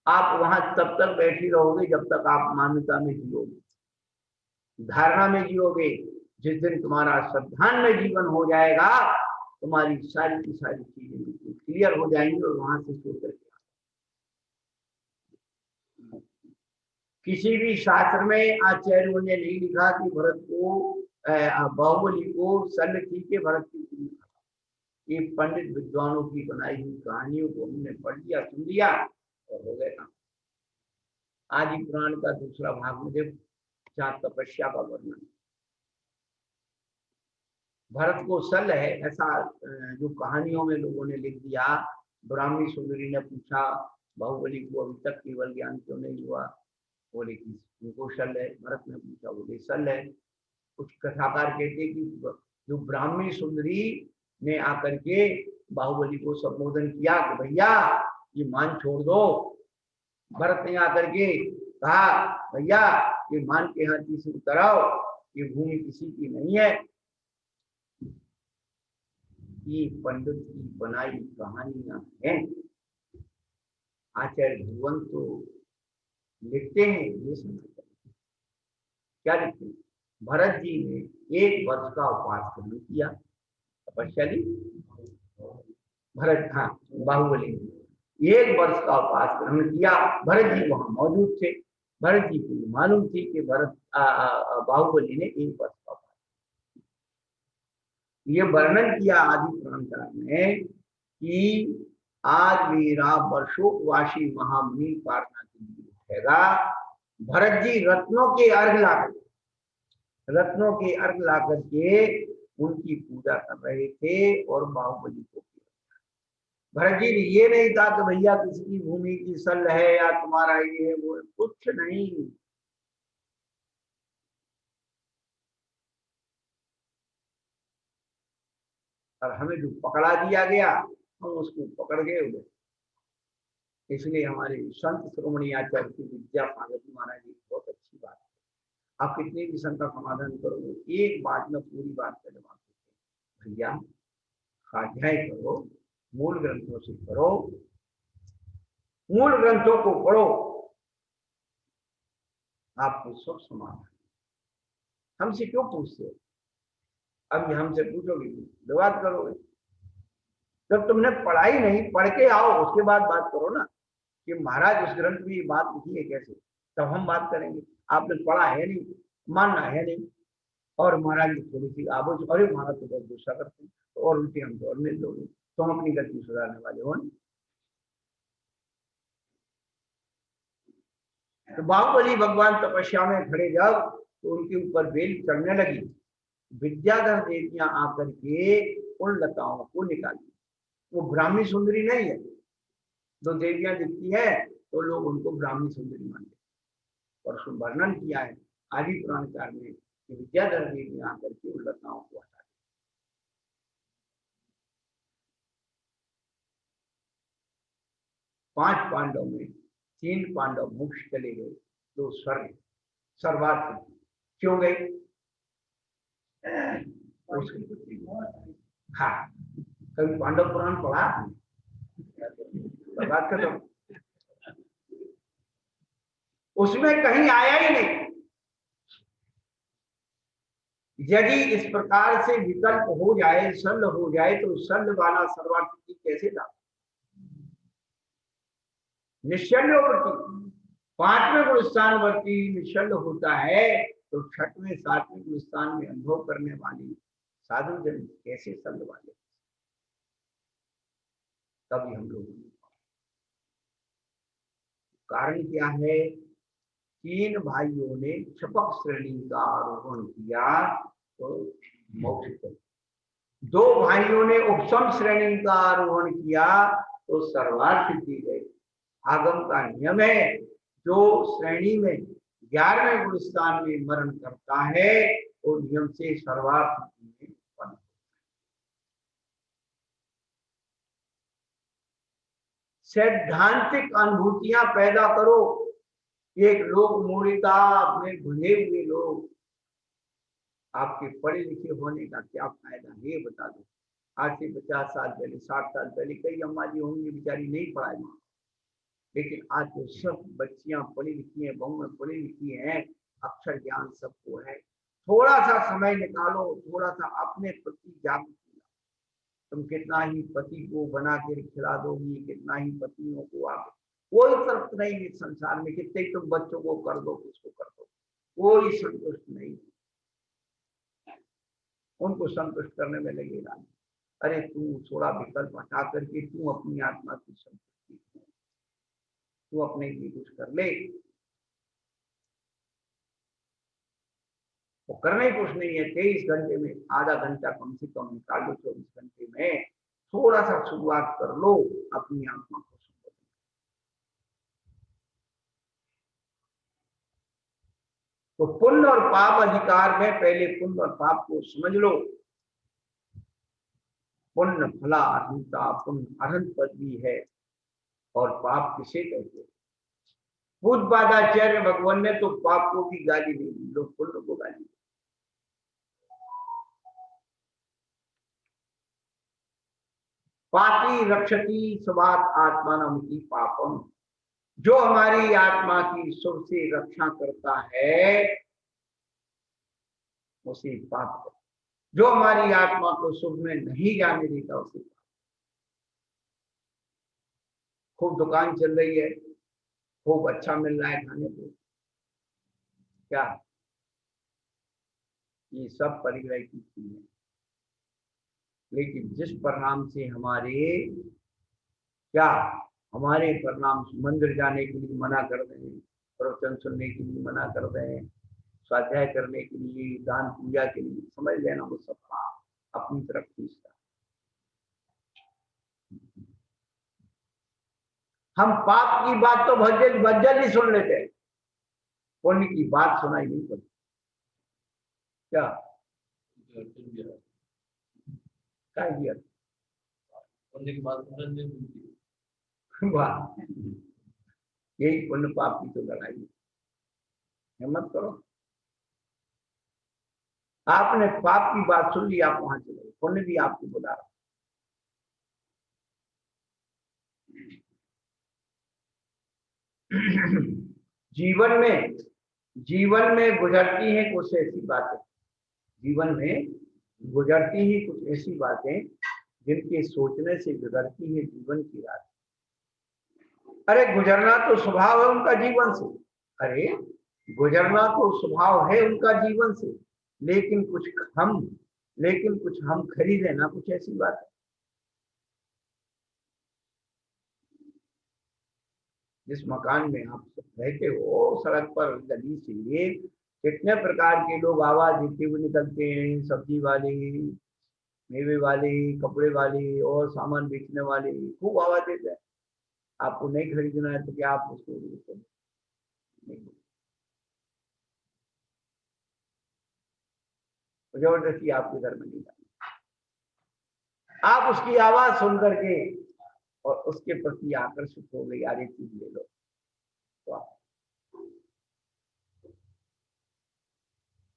आप वहां तब तक बैठी रहोगे जब तक आप मान्यता में जियोगे, धारणा में जियोगे। जिस दिन तुम्हारा श्रद्धान में जीवन हो जाएगा, तुम्हारी सारी की सारी चीजें क्लियर हो जाएंगी और वहां से सोच करके। किसी भी शास्त्र में आचार्यों ने नहीं लिखा कि भरत को, बाहुबली को शल्य थी के भरत की। ये पंडित विद्वानों की बनाई हुई कहानियों को हमने पढ़ लिया, सुन लिया और हो गया। आदि पुराण का दूसरा भाग में देखो, जहाँ तपस्या का वर्णन, भरत को शल्य है ऐसा जो कहानियों में लोगों ने लिख दिया। ब्राह्मी सुंदरी ने पूछा बाहुबली को अभी तक केवल ज्ञान क्यों नहीं हुआ? बोले कि उनको शल्य है। भरत ने पूछा, बोले शल्य है। कुछ कथाकार कहते कि जो ब्राह्मी सुंदरी ने आकर के बाहुबली को संबोधन किया कि भैया ये मान छोड़ दो। भरत ने आकर के कहा, भैया ये मान के हाथी से उतराओ, ये भूमि किसी की नहीं है। ये पंडित की बनाई कहानियां हैं। आचार्य भगवान तो लिखते हैं, ये समझते हैं। क्या लिखते हैं? भरत जी ने 1 वर्ष का उपवास करने किया, तपस्या ली। भरत, हाँ, बाहुबली ने 1 वर्ष का उपवास ग्रहण किया। भरत जी वहां मौजूद थे। भरत जी को मालूम थी कि भरत बाहुबली ने 1 वर्ष का उपवास। ये वर्णन किया आदि पुराणकार में कि आज मेरा वर्षोपवासी महामुनि प्रार्थना के लिए उठेगा। भरत जी रत्नों के अर्घ लाकर, रत्नों के अर्घ ला करके उनकी पूजा कर रहे थे और बाहुबली को। भरत जी ने ये नहीं कहा कि भैया किसी की भूमि की शल्य है या तुम्हारा ये है वो है, कुछ नहीं। और हमें जो पकड़ा दिया गया हम उसको पकड़ गए उधर। इसलिए हमारे संत श्रोमणी आचार्य की विद्या पार्वती महाराज जी बहुत अच्छी बात है। आप कितनी भी शंका समाधान करोगे, एक बात में पूरी बात का जवाब देते, भैया स्वाध्याय करो, मूल ग्रंथों से करो, मूल ग्रंथों को पढ़ो, आपको सब समाधान। हमसे क्यों पूछते हो? अब हमसे पूछोगे विवाद करोगे। जब तुमने पढ़ाई नहीं, पढ़ के आओ, उसके बाद बात करो ना कि महाराज उस ग्रंथ में ये बात लिखी है कैसे, तब हम बात करेंगे। आपने पढ़ा है नहीं, मानना है नहीं, और महाराज की थोड़ी सी आबोज, अरे महाराज तो बहुत गुस्सा करते हैं, तो और उल्टी हमको और मिल दोगे, तो हम अपनी गलती सुधारने वाले हो। तो बाहुबली भगवान तपस्या में खड़े जब, तो उनके ऊपर बेल चढ़ने लगी, विद्याधर देवियां आकर के उन लताओं को निकाली। वो ब्राह्मी सुंदरी नहीं है, जो देवियां दिखती है तो लोग उनको ब्राह्मी सुंदरी मानते, और उसमें वर्णन किया है आदि पुराणकार में कि विद्याधर देवियां आकर के उन लताओं को हटा दी। 5 पांडव में 3 पांडव मोक्ष चले गए, 2 स्वर्ग सर्वार्थ क्यों गए? हाँ, कभी पांडव पुराण पढ़ा? बात कर दो, उसमें कहीं आया ही नहीं। यदि इस प्रकार से विकल्प हो जाए, शल्य हो जाए, तो शल्य वाला सर्वार्थ कैसे था? निश्चल्यवर्ती 5वें गुण स्थानवर्ती निश्चल्य होता है, तो 6वें 7वें गुण स्थान में अनुभव करने वाली साधु जन कैसे शल्य वाले? तभी हम लोग, कारण क्या है? 3 भाइयों ने क्षपक श्रेणी का आरोहण किया तो मोक्ष कर, 2 भाइयों ने उपशम श्रेणी का आरोहण किया तो सर्वार्थ सिद्धि गए। आगम का नियम है, जो श्रेणी में 11वें गुण स्थान में मरण करता है वो नियम से सर्वार्थ सिद्धि में उत्पन्न। सैद्धांतिक अनुभूतियां पैदा करो। एक लोग मूर्खता में भुने हुए लोग, आपके पढ़े लिखे होने का क्या फायदा है ये बता दो। आज से 50 साल पहले, 60 साल पहले कई अम्मा जी होंगी बेचारी नहीं पढ़ाई माँ, लेकिन आज तो सब बच्चियां पढ़ी लिखी हैं, बहुएं पढ़ी लिखी हैं, अक्षर ज्ञान सबको है। थोड़ा सा समय निकालो, थोड़ा सा अपने प्रति जागरूक, तुम कितना ही पति को बना के खिला दोगी, कितना ही पत्नियों को आगे, कोई तृप्त नहीं है संसार में। कितने तुम बच्चों को कर दो, किसको कर दो, कोई संतुष्ट नहीं, उनको संतुष्ट करने में लगेगा। अरे तू थोड़ा विकल्प हटा करके तू अपनी आत्मा की संतुष्टि, तू अपने लिए कुछ कर ले। वो करना ही कुछ नहीं है। 23 घंटे में आधा घंटा कम से कम निकाल लो, 24 घंटे में थोड़ा सा शुरुआत कर लो अपनी आत्मा को। तो पुण्य और पाप अधिकार में पहले पुण्य और पाप को समझ लो। पुण्य फला अर्हंता, पुण्य अर्हंत पदवी है, और पाप किसे कहते हैं? पूज्यपादाचार्य भगवान ने तो पाप को भी गाली नहीं दी, लोग पुण्य को गाली दी। पापी रक्षति स्वात् आत्मानमिति पापम, जो हमारी आत्मा की शुभ से रक्षा करता है उसे पाप है, जो हमारी आत्मा को शुभ में नहीं जाने देता उसे पाप। खूब दुकान चल रही है, खूब अच्छा मिल रहा है खाने को, क्या ये सब परिग्रह की चीज है। लेकिन जिस परिणाम से हमारे परिणाम मंदिर जाने के लिए मना कर रहे हैं, प्रवचन सुनने के लिए मना कर रहे हैं, स्वाध्याय करने के लिए, दान पूजा के लिए, समझ लेना वो सब पाप अपनी तरफ खींचता। हम पाप की बात तो बहुत जल्दी सुन लेते हैं, पुण्य की बात सुनाई नहीं पड़ती। क्या दिया पुण्य की बात यही पुण्य पाप की तो लड़ाई है। हिम्मत करो, आपने पाप की बात सुन ली, आप वहां चले, पुण्य भी आपको बुला रहा। जीवन में गुजरती हैं कुछ ऐसी बातें, जीवन में गुजरती ही कुछ ऐसी बातें जिनके सोचने से बिगड़ती है जीवन की रात। अरे गुजरना तो स्वभाव है उनका जीवन से, अरे गुजरना तो स्वभाव है उनका जीवन से, लेकिन कुछ हम खरीदे ना, कुछ ऐसी बात है। जिस मकान में आप सब रहते हो, सड़क पर गली से लिए कितने प्रकार के लोग आवाज देते हुए निकलते हैं, सब्जी वाले, मेवे वाले, कपड़े वाले और सामान बेचने वाले खूब आवाज देते हैं। आपको नहीं खरीदना है तो क्या आप उसको नहीं, जबरदस्ती आपके घर में नहीं जाना। आप उसकी आवाज सुन करके और उसके प्रति आकर्षित हो गई, यार ये चीज ले लो, तो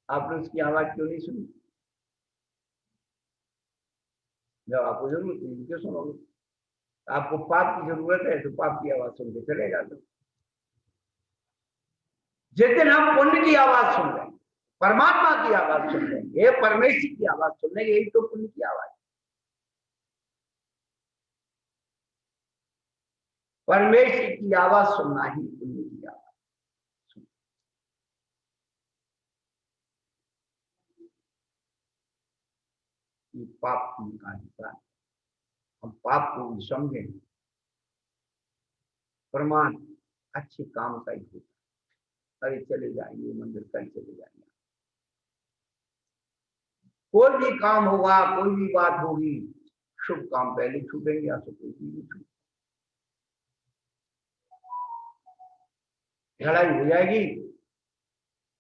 आपने उसकी आवाज क्यों नहीं सुनी? जब आपको जरूरत नहीं क्यों सुनोगे? आपको पाप की जरूरत है तो पाप की आवाज सुन के चले जाते। जिस दिन हम पुण्य की आवाज सुन रहे हैं, परमात्मा की आवाज सुन रहे हैं, ये परमेश्वर की आवाज सुन रहे हैं, यही तो पुण्य की आवाज। परमेश्वर की आवाज सुनना ही पुण्य की आवाज। ये पाप पुण्य का अधिकार, हम पाप को समझें, प्रमाण अच्छे काम का ही होता। अरे चले जाएंगे मंदिर, कल चले जाएंगे, कोई भी काम होगा, कोई भी बात होगी, शुभ काम पहले छूटेंगे, अशुभ नहीं छूटेंगे। लड़ाई हो जाएगी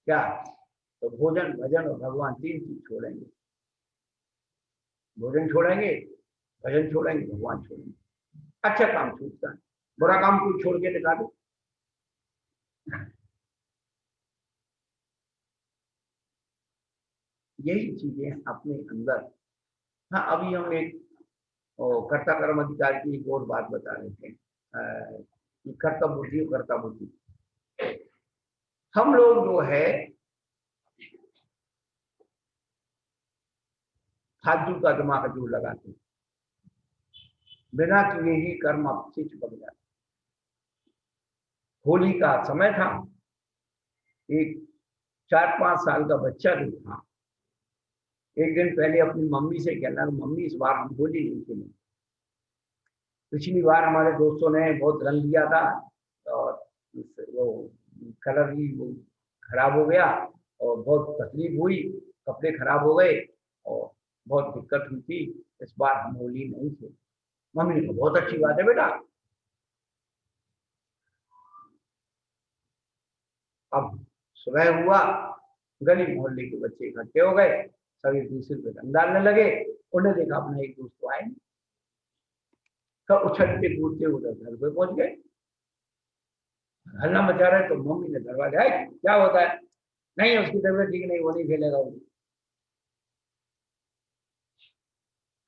क्या, तो भोजन भजन और भगवान तीन चीज छोड़ेंगे। भोजन छोड़ेंगे, भजन छोड़ेंगे, भगवान छोड़ेंगे। अच्छा काम छूटता है, बुरा काम कोई छोड़ के दिखा दे। यही चीजें अपने अंदर। हाँ, अभी हम एक कर्ता कर्म अधिकार की एक और बात बता रहे थे, कर्ता बुद्धि और कर्ता बुद्धि। हम लोग जो है फालतू का दिमाग जो लगाते हैं, बिना किए ही कर्म आपसे चिपक जाते। होली का समय था, एक 4-5 साल का बच्चा जो था, एक दिन पहले अपनी मम्मी से कहना, मम्मी इस बार हम होली नहीं खेलेंगे। पिछली बार हमारे दोस्तों ने बहुत रंग दिया था और वो कलर ही वो खराब हो गया और बहुत तकलीफ हुई, कपड़े खराब हो गए और बहुत दिक्कत हुई थी, इस बार हम होली नहीं खेले। मम्मी ने कहा बहुत अच्छी बात है बेटा। अब सुबह हुआ, गली मोहल्ले के बच्चे इकट्ठे हो गए, सभी दूसरे पे रंग डालने लगे। उन्हें देखा अपना एक दोस्त तो आए, सब उछलते कूदते उधर घर पे पहुंच गए, हल्ला मचा रहे। तो मम्मी ने दरवाजा है क्या होता है, नहीं उसकी तबीयत ठीक नहीं, वो नहीं खेलेगा वो।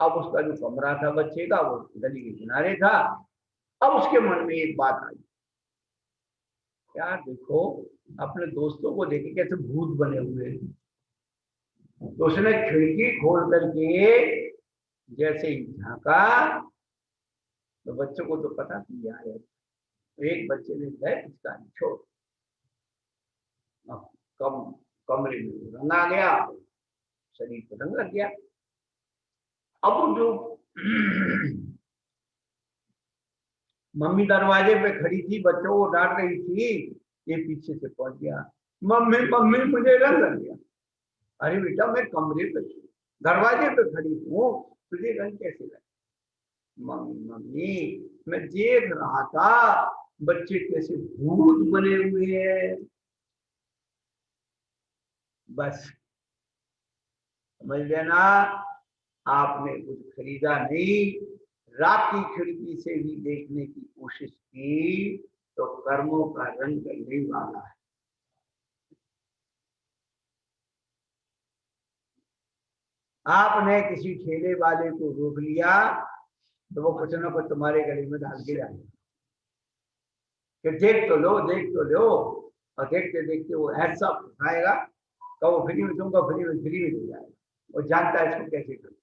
अब उसका जो कमरा था बच्चे का वो गली के किनारे था। अब उसके मन में एक बात आई, यार देखो अपने दोस्तों को देखे कैसे भूत बने हुए हैं। तो उसने खिड़की खोल करके जैसे ही झांका, तो बच्चों को तो पता नहीं यार, तो एक बच्चे ने गए पिचकारी छोड़, कम कमरे में रंग आ गया, शरीर पर रंग लग गया। अब जो मम्मी दरवाजे पे खड़ी थी, बच्चों को डांट रही थी, ये पीछे से पहुंच गया, मम्मी मम्मी मुझे रंग लग गया। अरे बेटा मैं कमरे पे दरवाजे पे खड़ी हूँ, तुझे रंग कैसे लगा? मम्मी मम्मी मैं देख रहा था बच्चे कैसे भूत बने हुए हैं। बस समझ लेना, आपने कुछ खरीदा नहीं, रात की खिड़की से भी देखने की कोशिश की तो कर्मों का रंग नहीं वाला है। आपने किसी ठेले वाले को रोक लिया तो वो कुछ ना कुछ तुम्हारे गले में डाल के जाएगा कि देख तो लो, देख तो लो, और देखते देखते वो ऐसा फंसाएगा कि वो फ्री में दूंगा, फ्री में दे जाएगा। वो जानता है इसको कैसे करो।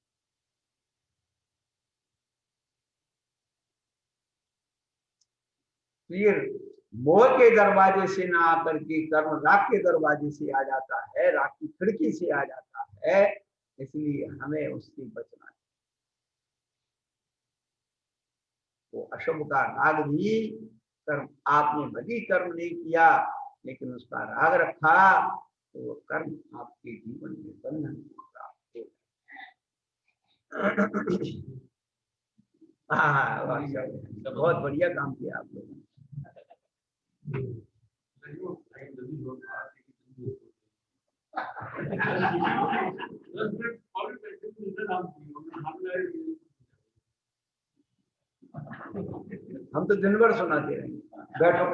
फिर मोह के दरवाजे से ना आकर के कर्म राग के दरवाजे से आ जाता है, राग की खिड़की से आ जाता है। इसलिए हमें उससे बचना है। वो अशुभ का राग भी कर्म, आपने भली कर्म नहीं किया लेकिन उसका राग रखा तो वो कर्म आपके जीवन में बंधन होगा। हाँ, बहुत बढ़िया काम किया आप लोगों ने। हम तो दिन भर सुनाते रहेंगे, बैठो,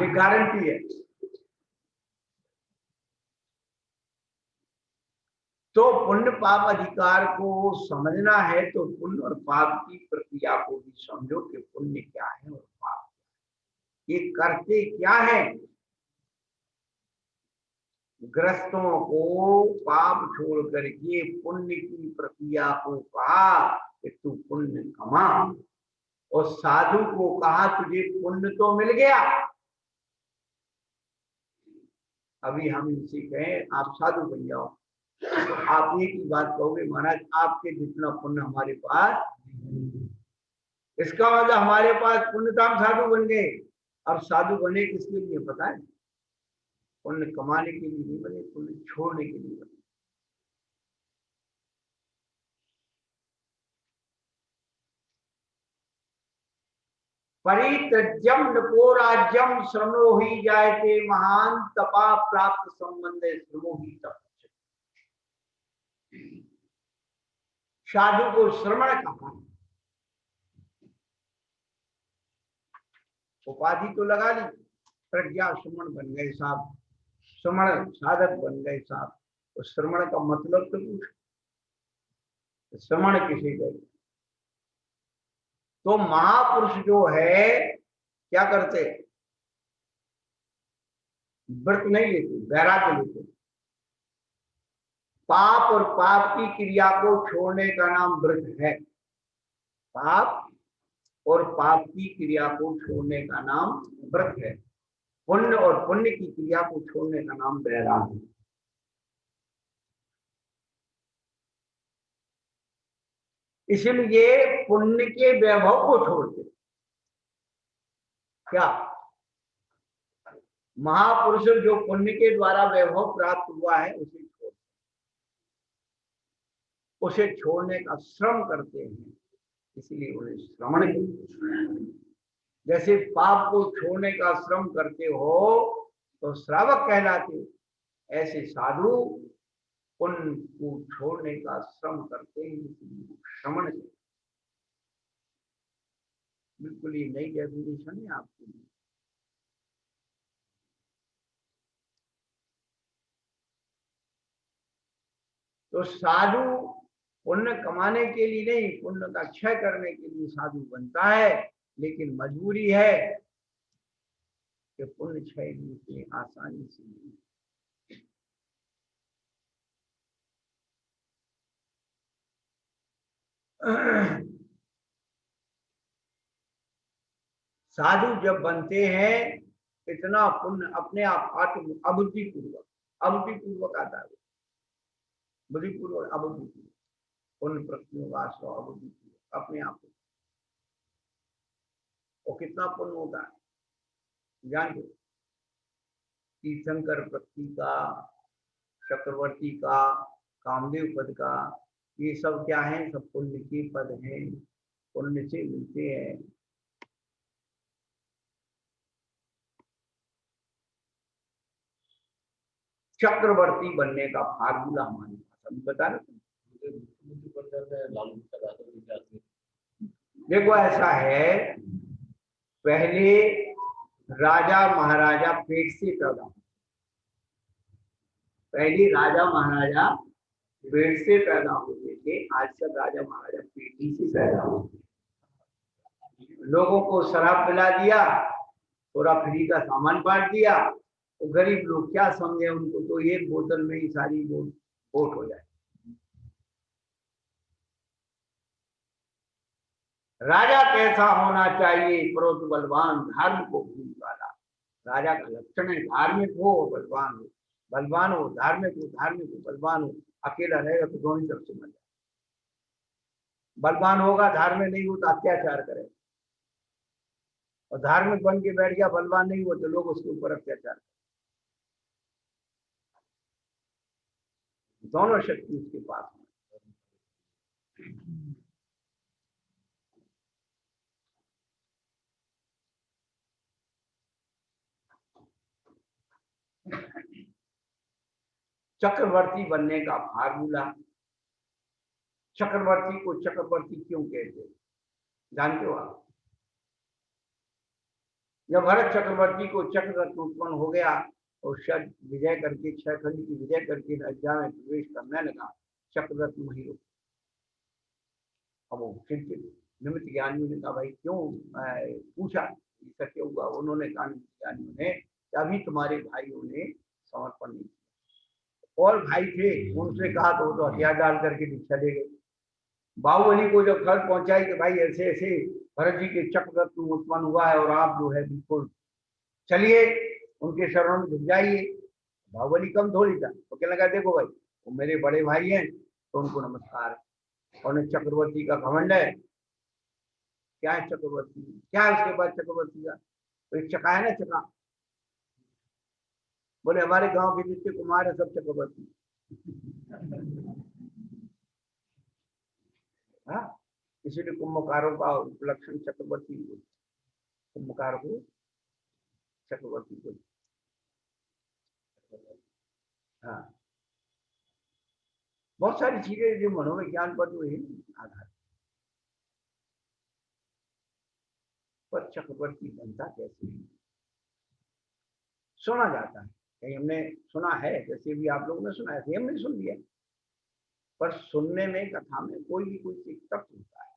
ये गारंटी है। तो पुण्य पाप अधिकार को समझना है तो पुण्य और पाप की प्रक्रिया को भी समझो कि पुण्य क्या है और पाप ये करते क्या है। ग्रस्तों को पाप छोड़ करके पुण्य की प्रक्रिया को कहा कि तू पुण्य कमा, और साधु को कहा तुझे पुण्य तो मिल गया। अभी हम इनसे कहें आप साधु बन जाओ तो आप एक ही बात कहोगे, महाराज आपके जितना पुण्य हमारे पास। इसका मतलब हमारे पास पुण्य तो हम साधु बन गए। अब साधु बने किसके लिए पता है? पुण्य कमाने के लिए नहीं बने, पुण्य छोड़ने के लिए बने। परित्यज्यम नृपो राज्यम श्रमो ही जायते महान तपा प्राप्त संबंध श्रमो ही तप। साधु को श्रमण कहा, उपाधि तो लगा ली, प्रज्ञा श्रमण बन गए साहब, श्रमण साधक बन गए साहब। तो श्रमण का मतलब तो पूछ, श्रमण किसे गए? तो महापुरुष जो है क्या करते? व्रत नहीं लेते, वैराग्य लेते। पाप और पाप की क्रिया को छोड़ने का नाम व्रत है। पाप और पाप की क्रिया को छोड़ने का नाम व्रत है। पुण्य और पुण्य की क्रिया को छोड़ने का नाम वैराग्य है। इसलिए पुण्य के वैभव को छोड़ते क्या? महापुरुष जो पुण्य के द्वारा वैभव प्राप्त हुआ है उसे छोड़ने का श्रम करते हैं, इसलिए उन्हें श्रमण। जैसे पाप को छोड़ने का श्रम करते हो तो श्रावक कहलाते हो, ऐसे साधु पुण्य को छोड़ने का श्रम करते हैं, इसलिए श्रमण। बिल्कुल ये नई डेफिनेशन है आपके लिए। तो साधु पुण्य कमाने के लिए नहीं, पुण्य का क्षय करने के लिए साधु बनता है, लेकिन मजबूरी है कि पुण्य क्षय नहीं आसानी से नहीं। साधु जब बनते हैं इतना पुण्य अपने आप अबुद्धि पूर्वक आता है, बुद्धि पूर्वक अबुद्धि पूर्वक पुण्य प्रत्युवास अबुद्धि पूर्वक अपने आप। और कितना पुण्य होता है जानते? तीर्थंकर पृथ्वी का, चक्रवर्ती का, कामदेव पद का, ये सब क्या है? सब पुण्य के पद हैं, पुण्य से मिलते हैं। चक्रवर्ती बनने का फार्मूला हमारे पास अभी बता रहे थे। देखो ऐसा है, पहले राजा महाराजा पेट से पैदा, पहले राजा महाराजा पेट से पैदा होते थे, आज तक राजा महाराजा पेट ही से पैदा होते। लोगों को शराब पिला दिया, थोड़ा फ्री का सामान बांट दिया, तो गरीब लोग क्या समझे, उनको तो एक बोतल में ही सारी वोट हो जाए। राजा कैसा होना चाहिए? प्रोत बलवान धर्म को भूल वाला। राजा का लक्षण है धार्मिक हो बलवान हो, बलवान हो धार्मिक हो बलवान हो। अकेला रहेगा तो दोनों तरफ से मर जाए। बलवान होगा धार्मिक नहीं हो तो अत्याचार करे, और धार्मिक बन के बैठ गया बलवान नहीं हुआ तो लोग उसके ऊपर अत्याचार करें। दोनों शक्ति उसके पास है। चक्रवर्ती बनने का फार्मूला। चक्रवर्ती को चक्रवर्ती क्यों कहते हैं जानते हो आप? जब भरत चक्रवर्ती को चक्ररत्न उत्पन्न हो गया और शद विजय करके 6 खंड की विजय करके अयोध्या में प्रवेश करने लगा, चक्ररत्न वही रुक। अब वो फिर निमित्त ज्ञानियों ने कहा भाई क्यों पूछा ऐसा क्यों हुआ? उन्होंने कहा निमित्त ज्ञानियों ने अभी तुम्हारे भाइयों ने समर्पण नहीं किया, और भाई थे उनसे कहा तो वो तो हथियार डाल करके चले गए। बाहुबली को जब खबर पहुंचाई कि भाई ऐसे ऐसे भरत जी के चक्ररत्न उत्पन्न हुआ है और आप जो है बिल्कुल चलिए उनके शरणों में झुक जाइए। बाहुबली कम थोड़ी था, तो कहने लगा देखो भाई वो मेरे बड़े भाई हैं तो उनको नमस्कार। और चक्रवर्ती का घमंड है। क्या है चक्रवर्ती? क्या है उसके पास चक्रवर्ती का? तो एक चका है ना, चका। बोले हमारे गांव के जितने कुमार है सब चक्रवर्ती। हाँ, इसीलिए कुंभकारों का उपलक्षण चक्रवर्ती। कुंभकार को चक्रवर्ती को। हाँ, बहुत सारी चीजें जो मनोविज्ञान पर जो है आधार पर चक्रवर्ती बनता कैसे है? सुना जाता है, कहीं हमने सुना है, जैसे भी आप लोगों ने सुना है, हमने सुन लिया, पर सुनने में कथा में कोई भी कोई चीज तब सुनता है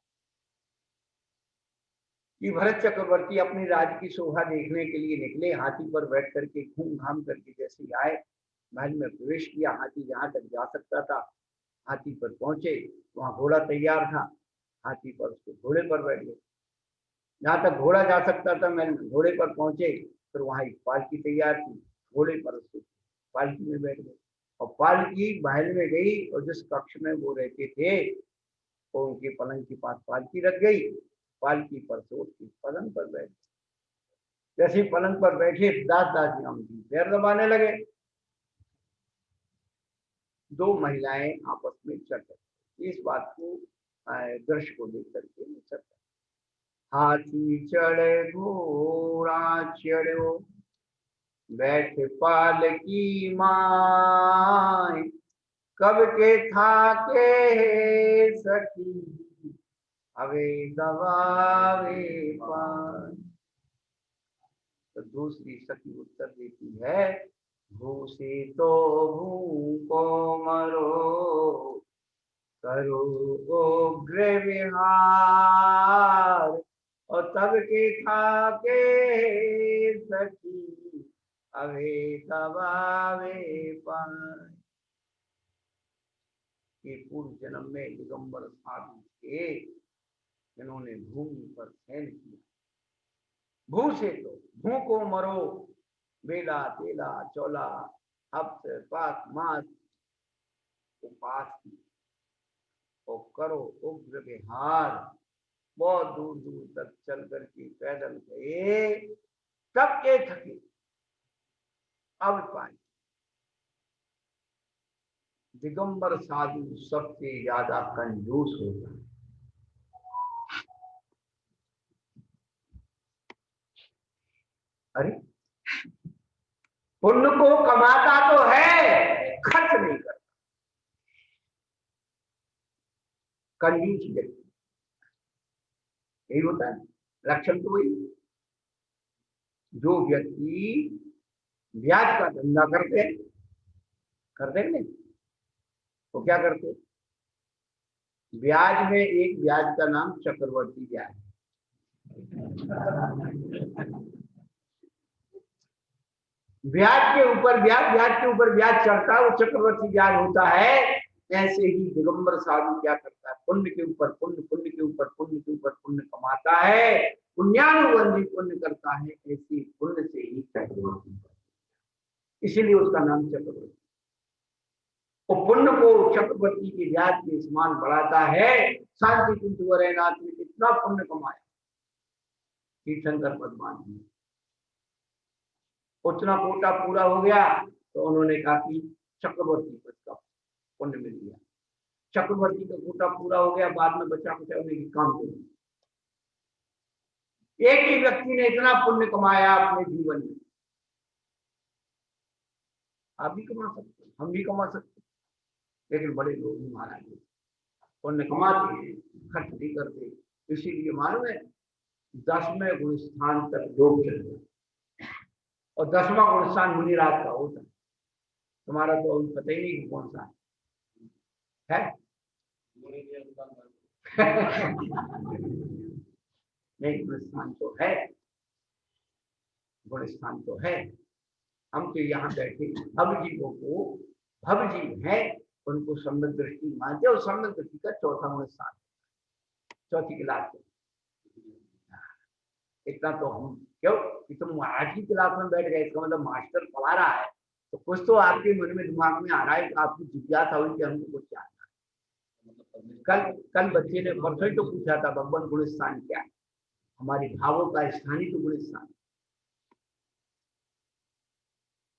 कि भरत चक्रवर्ती अपनी राज्य की शोभा देखने के लिए निकले, हाथी पर बैठ करके घूम घाम करके जैसे आए, महल में प्रवेश किया। हाथी जहां तक जा सकता था हाथी पर पहुंचे, वहां घोड़ा तैयार था, हाथी पर उसके घोड़े पर बैठ गए। जहां तक घोड़ा जा सकता था महल में घोड़े पर पहुंचे, फिर वहां एक पालकी तैयार थी, घोड़े पर उसके पालकी में बैठ गए और पालकी महल में गई और जिस कक्ष में वो रहते थे वो उनके पलंग के पास पालकी रख गई। पालकी पर से उसकी पलंग पर बैठ, जैसे ही पलंग पर बैठे दास दासियां उनकी पैर दबाने लगे। दो महिलाएं आपस में चर्चा, इस बात को दृश्य को देख करके चर्चा। हाथी चढ़े घोड़ा चढ़ो बैठ पालकी माय, कब के थाके सखी अवे गवावे पान। तो दूसरी सखी उत्तर देती है, भूसे तो भू को मरो करो उग्र विहार, और तब के थाके सखी अवे गवावे पान। ये पूर्व जन्म में दिगंबर साधु थे जिन्होंने भूमि पर शयन किया। भू से तो भू को मरो, बेला तेला चौला हफ्ते पाक मास उपास की और करो उग्र विहार। बहुत दूर दूर तक चल करके पैदल गए, तब के थके अब पाए। दिगंबर साधु सबसे ज्यादा कंजूस होता है। अरे पुण्य को कमाता तो है, खर्च नहीं करता। कंजूस व्यक्ति यही होता है, लक्षण तो वही। जो व्यक्ति ब्याज का धंधा करते नहीं, तो क्या करते? ब्याज में एक ब्याज का नाम चक्रवर्ती ब्याज। ब्याज के ऊपर ब्याज, ब्याज के ऊपर ब्याज चढ़ता है, वो चक्रवर्ती ब्याज होता है। ऐसे ही दिगंबर साधु क्या करता है, पुण्य के ऊपर पुण्य, पुण्य के ऊपर पुण्य के ऊपर पुण्य कमाता है, पुण्यानुबंधी पुण्य करता है, ऐसी पुण्य से ही चक्रवर्ती, इसीलिए उसका नाम चक्रवर्ती। वो पुण्य को चक्रवर्ती के ब्याज के समान बढ़ाता है। शांति कुंज वरनाथ ने इतना पुण्य कमाया, तीर्थंकर पद्मान जी, उतना कोटा पूरा हो गया तो उन्होंने कहा कि चक्रवर्ती पद का पुण्य मिल गया। चक्रवर्ती का कोटा पूरा हो गया, बाद में बचा कुचा उन्हें काम करेंगे। एक ही व्यक्ति ने इतना पुण्य कमाया अपने जीवन में, आप भी कमा सकते, हम भी कमा सकते, लेकिन बड़े लोग महाराज पुण्य कमाते हैं, खर्च नहीं करते। इसीलिए मालूम है 10वें गुण स्थान तक लोग चलते हैं, और 10वां गुण स्थान मुनिराज का होता है। तुम्हारा तो अभी पता ही नहीं कौन सा है। नहीं, गुण स्थान तो है, गुण स्थान तो है। हम तो यहाँ बैठे भव जीवों को, भव जीव है उनको सम्यक दृष्टि मानते, और सम्यक दृष्टि का चौथा गुण स्थान, चौथी क्लास। इतना तो हम क्यों कि तुम महाराज की क्लास में बैठ गए, इसका मतलब मास्टर पढ़ा रहा है तो कुछ तो आपके मन में दिमाग में आ रहा है, आपकी जिज्ञासा हुई कि हमको कुछ जानना है। कल बच्चे ने परसों ही तो पूछा था भगवान गुण स्थान क्या है, हमारे भावों का स्थान ही तो गुण स्थान।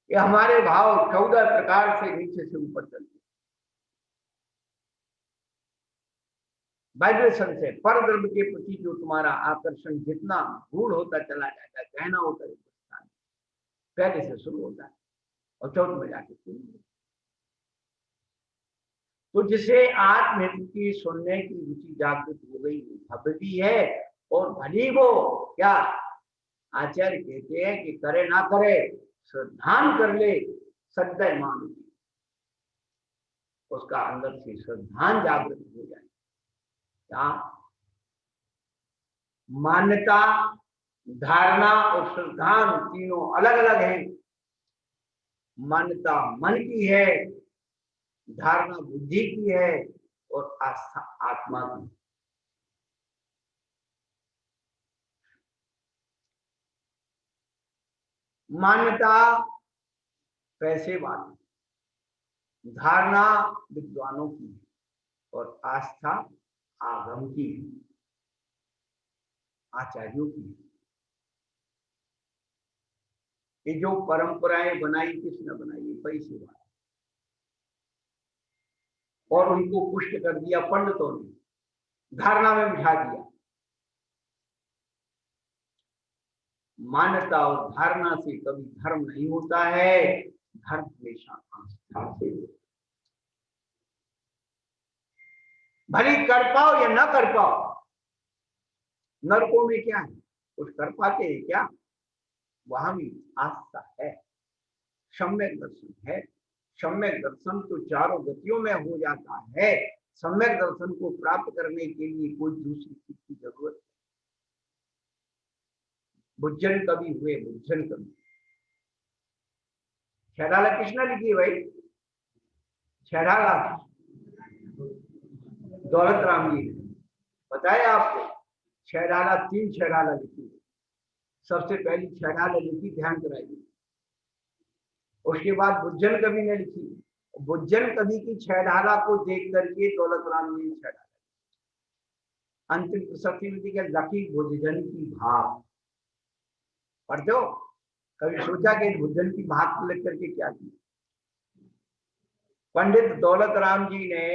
ये हमारे भाव 14 प्रकार से नीचे से ऊपर चलते, वाइब्रेशन से पर द्रव्य के प्रति जो तुम्हारा आकर्षण जितना गूढ़ होता चला जाता है, गहना होता है, पहले से शुरू होता है और 14 में जाके शुरू होता है। तो जिसे आत्महित की सुनने की रुचि जागृत हो गई, भव्य भी है और भली वो क्या आचार्य कहते हैं कि करे ना करे श्रद्धान कर ले, सदैव मान, उसका अंदर से श्रद्धान जागृत हो जाए। क्या मान्यता, धारणा और श्रद्धान तीनों अलग अलग हैं। मान्यता मन की है, धारणा बुद्धि की है और आस्था आत्मा की। मान्यता पैसे वाली, धारणा विद्वानों की और आस्था आगम की, आचार्यों की। ये जो परंपराएं बनाई किसने बनाई, पैसे वाले, और उनको पुष्ट कर दिया पंडितों ने, धारणा में बिठा दिया। मान्यता और धारणा से कभी धर्म नहीं होता है, धर्म हमेशा आस्था से। भले कर पाओ या ना कर पाओ, नरकों में क्या है, कुछ कर पाते हैं क्या, वहां भी आस्था है, सम्यक दर्शन है। सम्यक दर्शन तो चारों गतियों में हो जाता है। सम्यक दर्शन को प्राप्त करने के लिए कोई दूसरी चीज की जरूरत है। बुज्जन कवि हुए, बुज्जन कवि, छेड़ाला किसने लिखी है भाई, छेड़ाला दौलत राम जी ने बताया आपको। छेड़ाला 3 छेड़ाला लिखी, सबसे पहली छेड़ाला लिखी, ध्यान कराइए। उसके बाद बुज्जन कवि ने लिखी, बुज्जन कवि की छेड़ाला को देख करके दौलत राम जी ने छेड़ाला। अंतिम प्रशस्ति में दिया लकी बुज्जन की भाव, पढ़ दो। कभी सोचा कि बुज्जन की भाग को लेकर के क्या किया। पंडित दौलत राम जी ने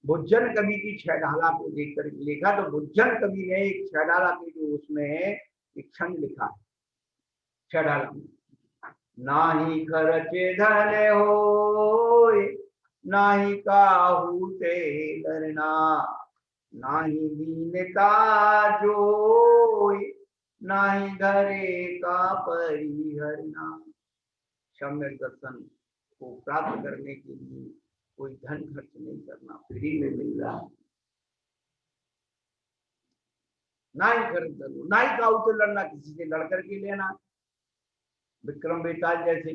बुज्जन कवि की छेड़ाला को देख कर लिखा, तो बुज्जन कवि ने एक छेड़ाला के जो उसमें एक छंद लिखा, छेड़ाला में, नाही खर्चे धन होय, नाही काहू ते डरना, नाही दीनता जोय, नाही धरे का परिहरना। सम्यक दर्शन को प्राप्त करने के लिए कोई धन खर्च नहीं करना, फ्री में मिल रहा। ना ही खर्च करो, ना ही काऊ से लड़ना, किसी से लड़ करके लेना, विक्रम बेताल जैसे।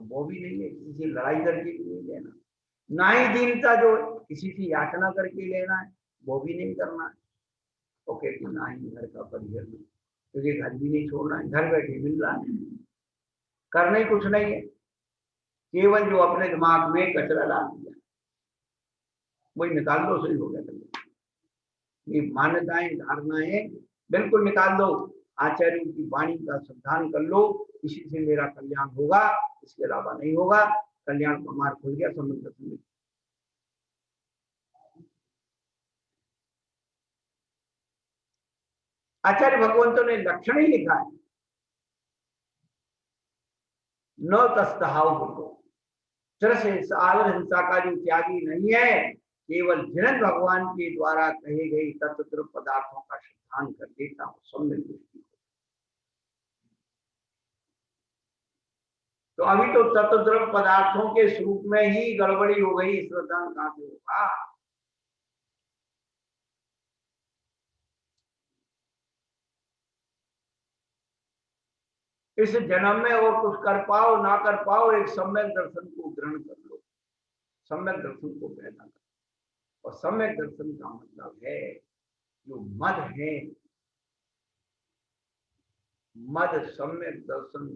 तो वो भी नहीं है, किसी से लड़ाई करके भी नहीं लेना। ना ही दीनता जो किसी से याचना करके लेना है, वो भी नहीं करना है। तो कहती ना ही घर का परिहर, तुझे घर भी नहीं छोड़ना है, घर बैठे मिल रहा है, करना ही कुछ नहीं है, केवल जो अपने दिमाग में कचरा डाल दिया वही निकाल दो, सही हो गया। ये मान्यताएं धारणाएं बिल्कुल निकाल दो, आचार्यों की वाणी का सावधान कर लो, इसी से मेरा कल्याण होगा, इसके अलावा नहीं होगा। कल्याण का मार्ग खुल गया, समझ। आचार्य भगवंतों ने लक्षण ही लिखा है, न तस्तहाव को आवर हिंसा का जो त्यागी नहीं है, केवल जिन भगवान के द्वारा कहे गए तत्व पदार्थों का सिद्धांत कर देता हूं, सम्यक दृष्टि। तो अभी तो तत्व पदार्थों के स्वरूप में ही गड़बड़ी हो गई, श्रद्धा कहां से होगा। इस जन्म में और कुछ कर पाओ ना कर पाओ, एक सम्यक दर्शन को ग्रहण कर लो, सम्यक दर्शन को पैदा करो। और सम्यक दर्शन का मतलब है जो मद है, मद सम्यक दर्शन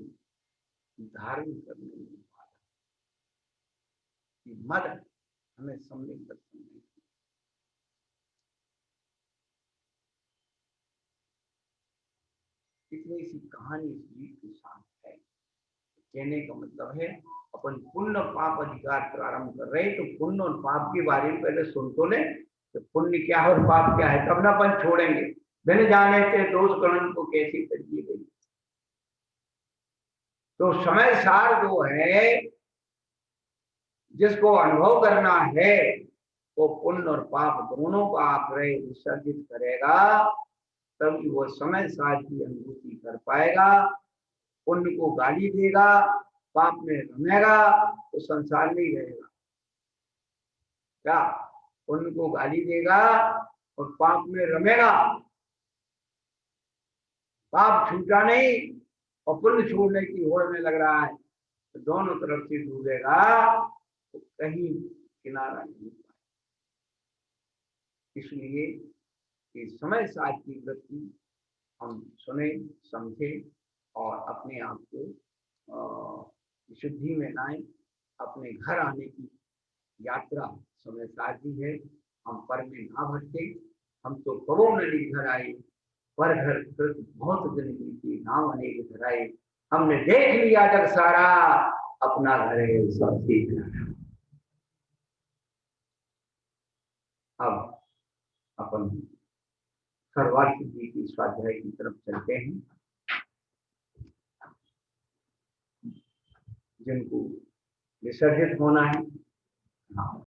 धारण करने में मद हमें सम्यक दर्शन नहीं। इतनी सी कहानी इस गीत के साथ है। कहने का मतलब है अपन पुण्य पाप अधिकार प्रारंभ कर रहे, तो पुण्य और पाप के बारे में पहले सुन तो ले, तो पुण्य क्या है और पाप क्या है, तब ना अपन छोड़ेंगे। बिन जाने के दोष गणन को कैसे करिए गई। तो समय सार जो है, जिसको अनुभव करना है, वो पुण्य और पाप दोनों का आग्रह विसर्जित करेगा, तभी वो समय सार की अनुभूति कर पाएगा। पुण्य को गाली देगा, पाप में रमेगा, तो संसार में ही रहेगा। क्या पुण्य को गाली देगा और पाप में रमेगा, पाप छूटा नहीं और पुण्य छोड़ने की होड़ में लग रहा है, तो दोनों तरफ से डूबेगा, तो कहीं किनारा नहीं पाएगा। इसलिए कि समय साथ की वृत्ति हम सुने, समझे और अपने आप को विशुद्धि में लाएं। अपने घर आने की यात्रा समय साथ ही है, हम पर में ना भटके। हम तो कबो नदी घर आए, पर घर बहुत दिन बीती, नाम अनेक घर आए। हमने देख लिया जग सारा, अपना घर है सबसे प्यारा। अब अपन सर्वार्थ सिद्धि की स्वाध्याय की तरफ चलते हैं। जिनको विसर्जित होना है, हाँ,